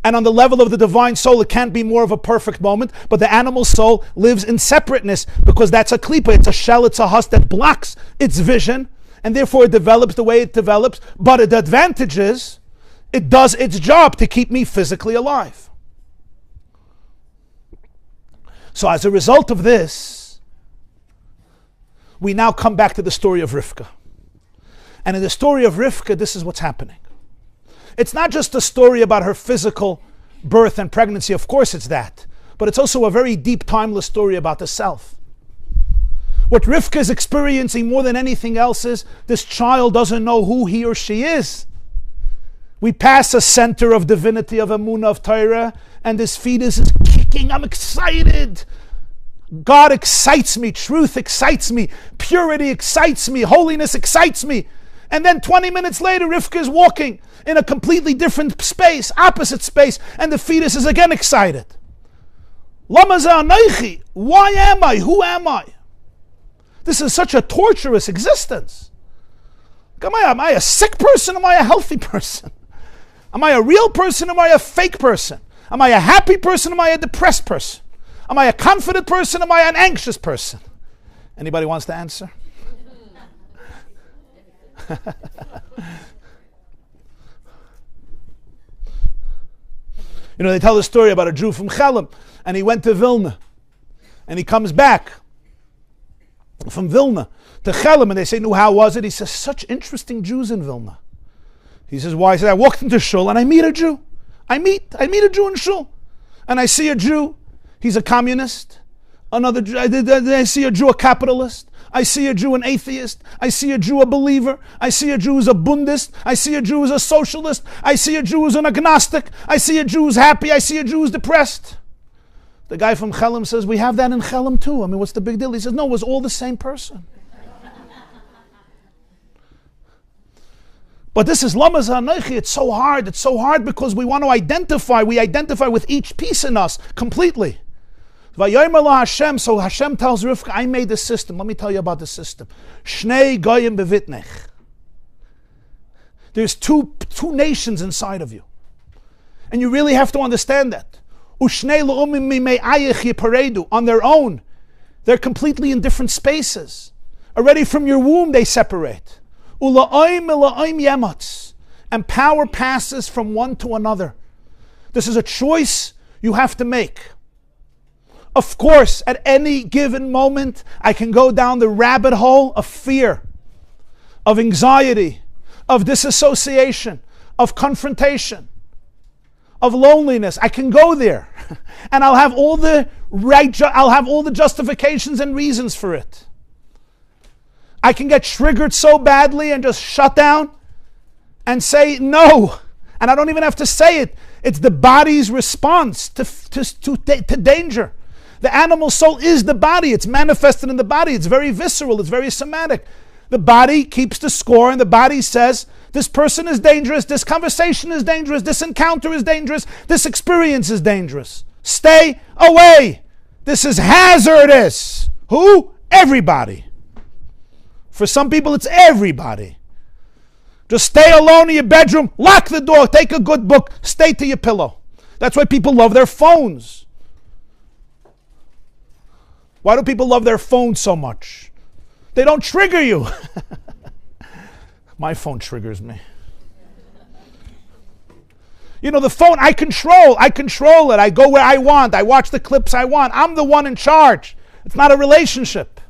And on the level of the divine soul, it can't be more of a perfect moment, but the animal soul lives in separateness, because that's a klipa, it's a shell, it's a husk that blocks its vision, and therefore it develops the way it develops. But the advantage is, it does its job to keep me physically alive. So as a result of this, we now come back to the story of Rivkah. And in the story of Rivkah, this is what's happening. It's not just a story about her physical birth and pregnancy. Of course it's that. But it's also a very deep, timeless story about the self. What Rivkah is experiencing more than anything else is this child doesn't know who he or she is. We pass a center of divinity, of Emunah, of Torah, and this fetus is kicking. I'm excited. God excites me. Truth excites me. Purity excites me. Holiness excites me. And then 20 minutes later, Rivkah is walking in a completely different space, opposite space, and the fetus is again excited. Lama za'anaychi? Why am I? Who am I? This is such a torturous existence. Am I a sick person? Am I a healthy person? Am I a real person? Am I a fake person? Am I a happy person? Am I a depressed person? Am I a confident person? Am I an anxious person? Anybody wants to answer? They tell the story about a Jew from Chelm, and he went to Vilna, and he comes back from Vilna to Chelm, and they say, "No, how was it?" He says, "Such interesting Jews in Vilna." He says, "Why?" He said, "I walked into shul and I meet a Jew. I meet a Jew in shul, and I see a Jew. He's a communist. Another Jew, I see a Jew, a capitalist. I see a Jew, an atheist. I see a Jew, a believer. I see a Jew who's a Bundist. I see a Jew who's a socialist. I see a Jew who's an agnostic. I see a Jew who's happy. I see a Jew who's depressed." The guy from Chelm says, "We have that in Chelm too. I mean, what's the big deal?" He says, "No, it was all the same person." But this is Lama Za'anaychi. It's so hard. It's so hard because we want to identify. We identify with each piece in us completely. Vayomer lo Hashem. So Hashem tells Rivkah, "I made this system." Let me tell you about the system. Shnei goyim bevitnech. There's two nations inside of you, and you really have to understand that. Ushnei le'umim mimei ayich yiparedu. On their own, they're completely in different spaces. Already from your womb, they separate. And power passes from one to another. This is a choice you have to make. Of course, at any given moment, I can go down the rabbit hole of fear, of anxiety, of disassociation, of confrontation, of loneliness. I can go there. And I'll have all the I'll have all the justifications and reasons for it. I can get triggered so badly and just shut down and say no. And I don't even have to say it. It's the body's response to danger. The animal soul is the body. It's manifested in the body. It's very visceral. It's very somatic. The body keeps the score, and the body says, this person is dangerous, this conversation is dangerous, this encounter is dangerous, this experience is dangerous. Stay away. This is hazardous. Who? Everybody. For some people, it's everybody. Just stay alone in your bedroom, lock the door, take a good book, stay to your pillow. That's why people love their phones. Why do people love their phones so much? They don't trigger you. My phone triggers me. You know, the phone, I control it. I go where I want. I watch the clips I want. I'm the one in charge. It's not a relationship.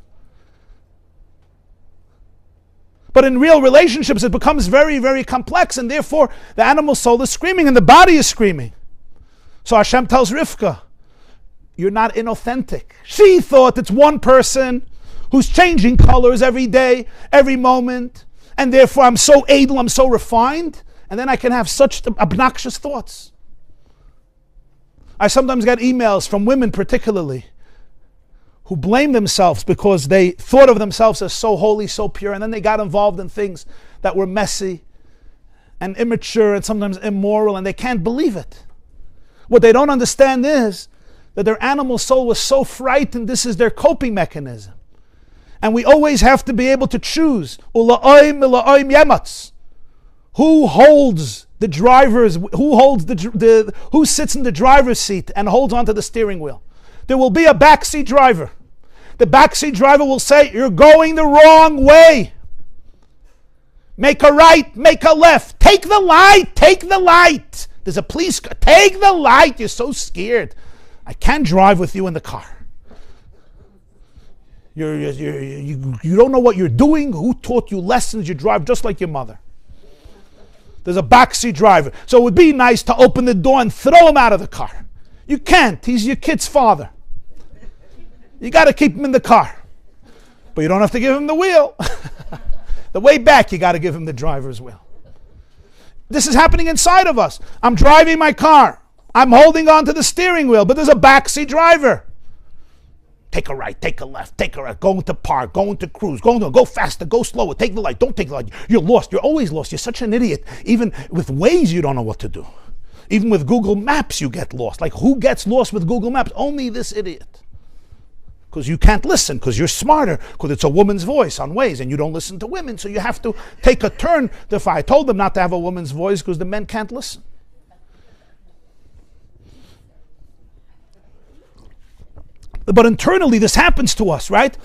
But in real relationships, it becomes very, very complex, and therefore the animal soul is screaming and the body is screaming. So Hashem tells Rivkah, you're not inauthentic. She thought it's one person who's changing colors every day, every moment, and therefore I'm so adel, I'm so refined, and then I can have such obnoxious thoughts. I sometimes get emails from women particularly who blame themselves because they thought of themselves as so holy, so pure, and then they got involved in things that were messy and immature and sometimes immoral, and they can't believe it. What they don't understand is that their animal soul was so frightened, this is their coping mechanism. And we always have to be able to choose. Who holds the driver's, who sits in the driver's seat and holds onto the steering wheel? There will be a backseat driver. The backseat driver will say, you're going the wrong way. Make a right, make a left. Take the light, take the light. There's a police car. Take the light. You're so scared. I can't drive with you in the car. You don't know what you're doing. Who taught you lessons? You drive just like your mother. There's a backseat driver. So it would be nice to open the door and throw him out of the car. You can't. He's your kid's father. You got to keep him in the car. But you don't have to give him the wheel. The way back, you got to give him the driver's wheel. This is happening inside of us. I'm driving my car. I'm holding on to the steering wheel, but there's a backseat driver. Take a right, take a left, take a right, going to park, going to cruise, go faster, go slower, take the light, don't take the light. You're lost, you're always lost, you're such an idiot. Even with Waze, you don't know what to do. Even with Google Maps, you get lost. Like, who gets lost with Google Maps? Only this idiot. Because you can't listen, because you're smarter, because it's a woman's voice on Waze, and you don't listen to women, so you have to take a turn. I told them not to have a woman's voice, because the men can't listen. But internally, this happens to us, right?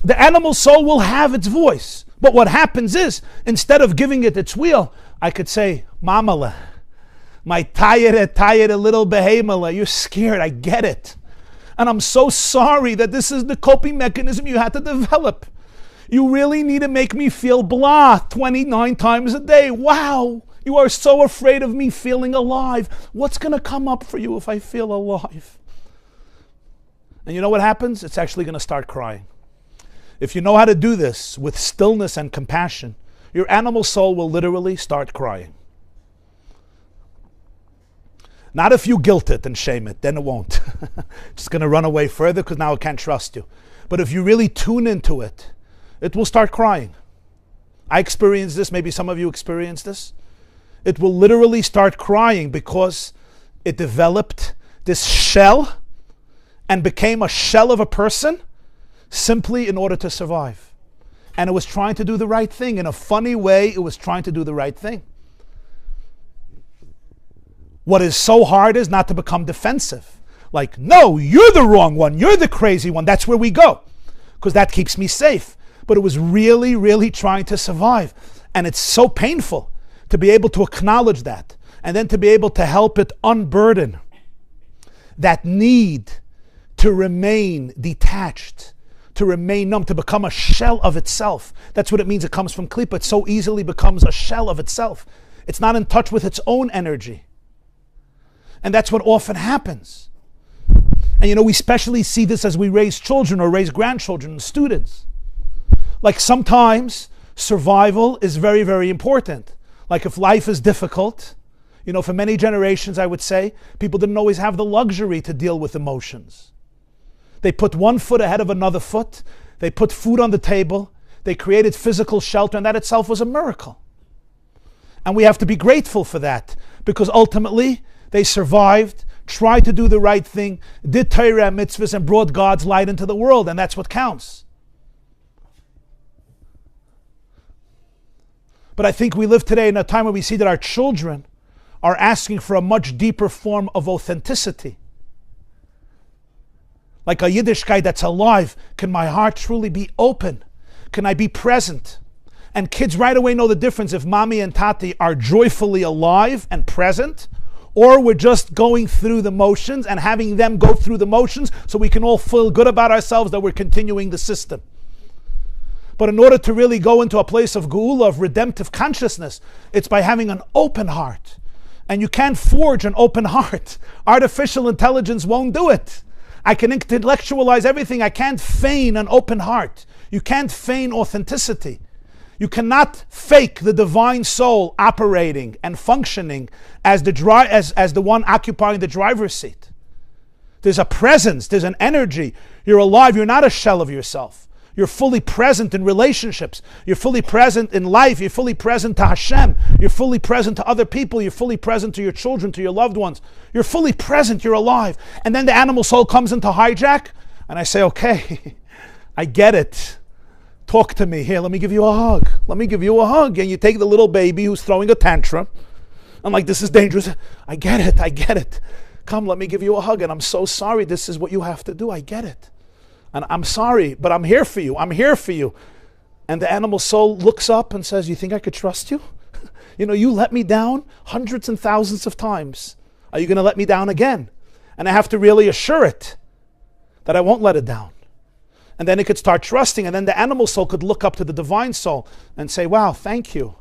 The animal soul will have its voice. But what happens is, instead of giving it its wheel, I could say, Mamala, my tired little behemoth, you're scared, I get it. And I'm so sorry that this is the coping mechanism you had to develop. You really need to make me feel blah 29 times a day. Wow, you are so afraid of me feeling alive. What's going to come up for you if I feel alive? And you know what happens? It's actually going to start crying. If you know how to do this with stillness and compassion, your animal soul will literally start crying. Not if you guilt it and shame it, then it won't. It's going to run away further because now it can't trust you. But if you really tune into it, it will start crying. I experienced this, maybe some of you experienced this. It will literally start crying because it developed this shell and became a shell of a person simply in order to survive. And it was trying to do the right thing. In a funny way, it was trying to do the right thing. What is so hard is not to become defensive. Like, no, you're the wrong one. You're the crazy one. That's where we go. Because that keeps me safe. But it was really, really trying to survive. And it's so painful to be able to acknowledge that. And then to be able to help it unburden that need to remain detached, to remain numb, to become a shell of itself. That's what it means. It comes from klipa. It so easily becomes a shell of itself. It's not in touch with its own energy. And that's what often happens. And we especially see this as we raise children or raise grandchildren and students. Like sometimes survival is very, very important. Like if life is difficult, for many generations, I would say, people didn't always have the luxury to deal with emotions. They put one foot ahead of another foot. They put food on the table. They created physical shelter, and that itself was a miracle. And we have to be grateful for that, because ultimately they survived, tried to do the right thing, did Torah and mitzvahs, and brought God's light into the world, and that's what counts. But I think we live today in a time where we see that our children are asking for a much deeper form of authenticity. Like a Yiddishkeit that's alive. Can my heart truly be open? Can I be present? And kids right away know the difference if mommy and tati are joyfully alive and present, or we're just going through the motions and having them go through the motions so we can all feel good about ourselves that we're continuing the system. But in order to really go into a place of geula, of redemptive consciousness, it's by having an open heart. And you can't forge an open heart. Artificial intelligence won't do it. I can intellectualize everything. I can't feign an open heart. You can't feign authenticity. You cannot fake the divine soul operating and functioning as the one occupying the driver's seat. There's a presence, there's an energy. You're alive, you're not a shell of yourself. You're fully present in relationships. You're fully present in life. You're fully present to Hashem. You're fully present to other people. You're fully present to your children, to your loved ones. You're fully present. You're alive. And then the animal soul comes into hijack, and I say, okay, I get it. Talk to me. Here, let me give you a hug. Let me give you a hug. And you take the little baby who's throwing a tantrum. I'm like, this is dangerous. I get it. I get it. Come, let me give you a hug. And I'm so sorry. This is what you have to do. I get it. And I'm sorry, but I'm here for you. I'm here for you. And the animal soul looks up and says, you think I could trust you? You let me down hundreds and thousands of times. Are you going to let me down again? And I have to really assure it that I won't let it down. And then it could start trusting. And then the animal soul could look up to the divine soul and say, wow, thank you.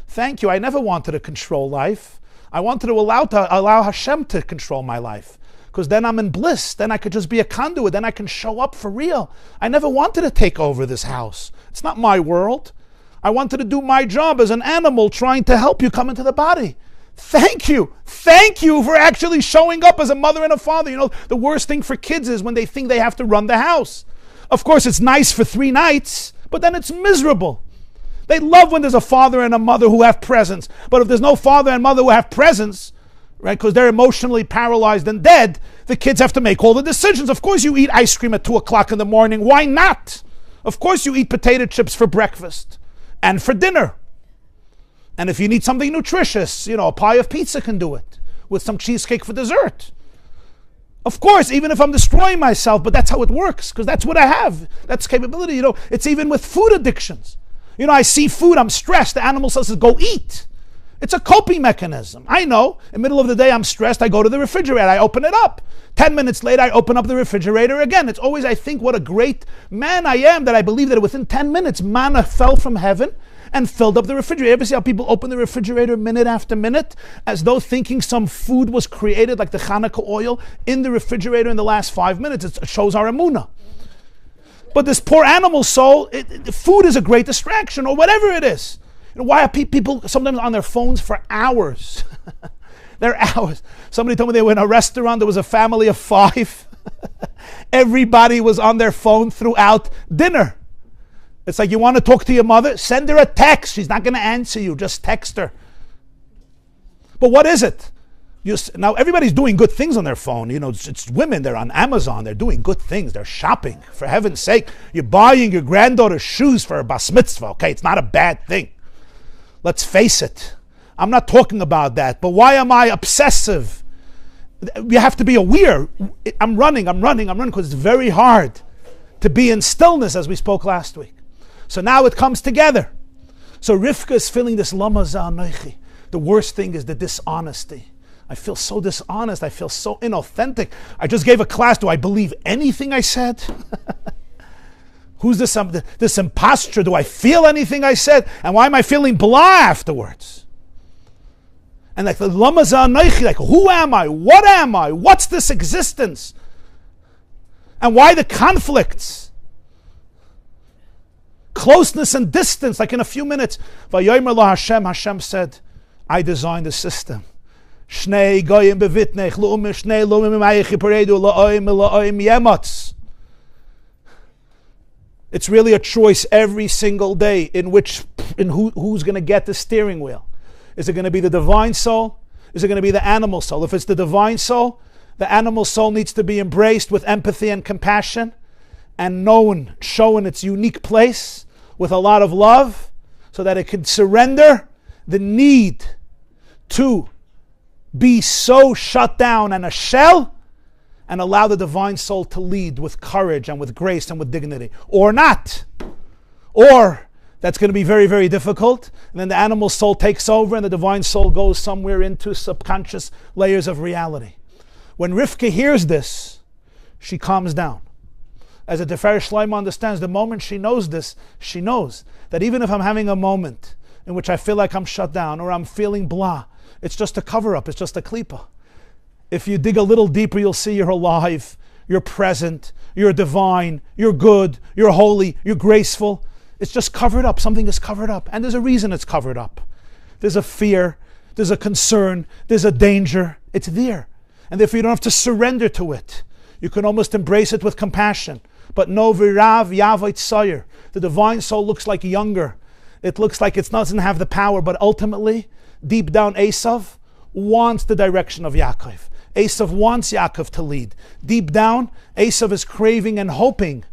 Thank you. I never wanted to control life. I wanted to allow Hashem to control my life. Because then I'm in bliss. Then I could just be a conduit. Then I can show up for real. I never wanted to take over this house. It's not my world. I wanted to do my job as an animal trying to help you come into the body. Thank you. Thank you for actually showing up as a mother and a father. The worst thing for kids is when they think they have to run the house. Of course, it's nice for 3 nights, but then it's miserable. They love when there's a father and a mother who have presence. But if there's no father and mother who have presence, right, because they're emotionally paralyzed and dead, the kids have to make all the decisions. Of course you eat ice cream at 2 o'clock in the morning. Why not? Of course you eat potato chips for breakfast and for dinner. And if you need something nutritious, a pie of pizza can do it with some cheesecake for dessert. Of course, even if I'm destroying myself, but that's how it works, because that's what I have. That's capability. It's even with food addictions. I see food, I'm stressed. The animal says, go eat. It's a coping mechanism. I know. In the middle of the day, I'm stressed. I go to the refrigerator. I open it up. 10 minutes later, I open up the refrigerator again. It's always, I think, what a great man I am that I believe that within 10 minutes, manna fell from heaven and filled up the refrigerator. Ever see how people open the refrigerator minute after minute as though thinking some food was created, like the Hanukkah oil, in the refrigerator in the last 5 minutes? It shows our emunah. But this poor animal soul, food is a great distraction, or whatever it is. Why are people sometimes on their phones for hours? They're hours. Somebody told me they were in a restaurant. There was a family of 5. Everybody was on their phone throughout dinner. It's like, you want to talk to your mother? Send her a text. She's not going to answer you. Just text her. But what is it? Now, everybody's doing good things on their phone. It's women. They're on Amazon. They're doing good things. They're shopping. For heaven's sake, you're buying your granddaughter shoes for a bas mitzvah. Okay, it's not a bad thing. Let's face it. I'm not talking about that. But why am I obsessive? You have to be aware. I'm running because it's very hard to be in stillness, as we spoke last week. So now it comes together. So Rivkah is feeling this lama za'anoichi. The worst thing is the dishonesty. I feel so dishonest. I feel so inauthentic. I just gave a class. Do I believe anything I said? Who's this imposture? Do I feel anything I said? And why am I feeling blah afterwards? And like the lama za'anoichi, like, who am I? What am I? What's this existence? And why the conflicts? Closeness and distance, like in a few minutes. Vayomer lo Hashem, Hashem said, I designed the system. Shnei goyim bevitnech, lu'um shnei lu'um imayich yiparedu, la'oim yemotz. It's really a choice every single day in who's going to get the steering wheel. Is it going to be the divine soul? Is it going to be the animal soul? If it's the divine soul, the animal soul needs to be embraced with empathy and compassion and shown its unique place with a lot of love so that it can surrender the need to be so shut down and a shell and allow the divine soul to lead with courage and with grace and with dignity. Or not. Or that's going to be very, very difficult. And then the animal soul takes over and the divine soul goes somewhere into subconscious layers of reality. When Rivkah hears this, she calms down. As a Tiferet Shlomo understands, the moment she knows this, she knows that even if I'm having a moment in which I feel like I'm shut down or I'm feeling blah, it's just a cover-up, it's just a klipa. If you dig a little deeper, you'll see you're alive, you're present, you're divine, you're good, you're holy, you're graceful. It's just covered up. Something is covered up. And there's a reason it's covered up. There's a fear, there's a concern, there's a danger. It's there. And therefore you don't have to surrender to it. You can almost embrace it with compassion. But no virav yavot sayer. The divine soul looks like younger. It looks like it doesn't have the power, but ultimately, deep down Esav wants the direction of Yaakov. Esav wants Yaakov to lead. Deep down, Esav is craving and hoping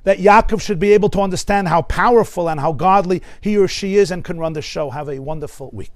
that Yaakov should be able to understand how powerful and how godly he or she is and can run the show. Have a wonderful week.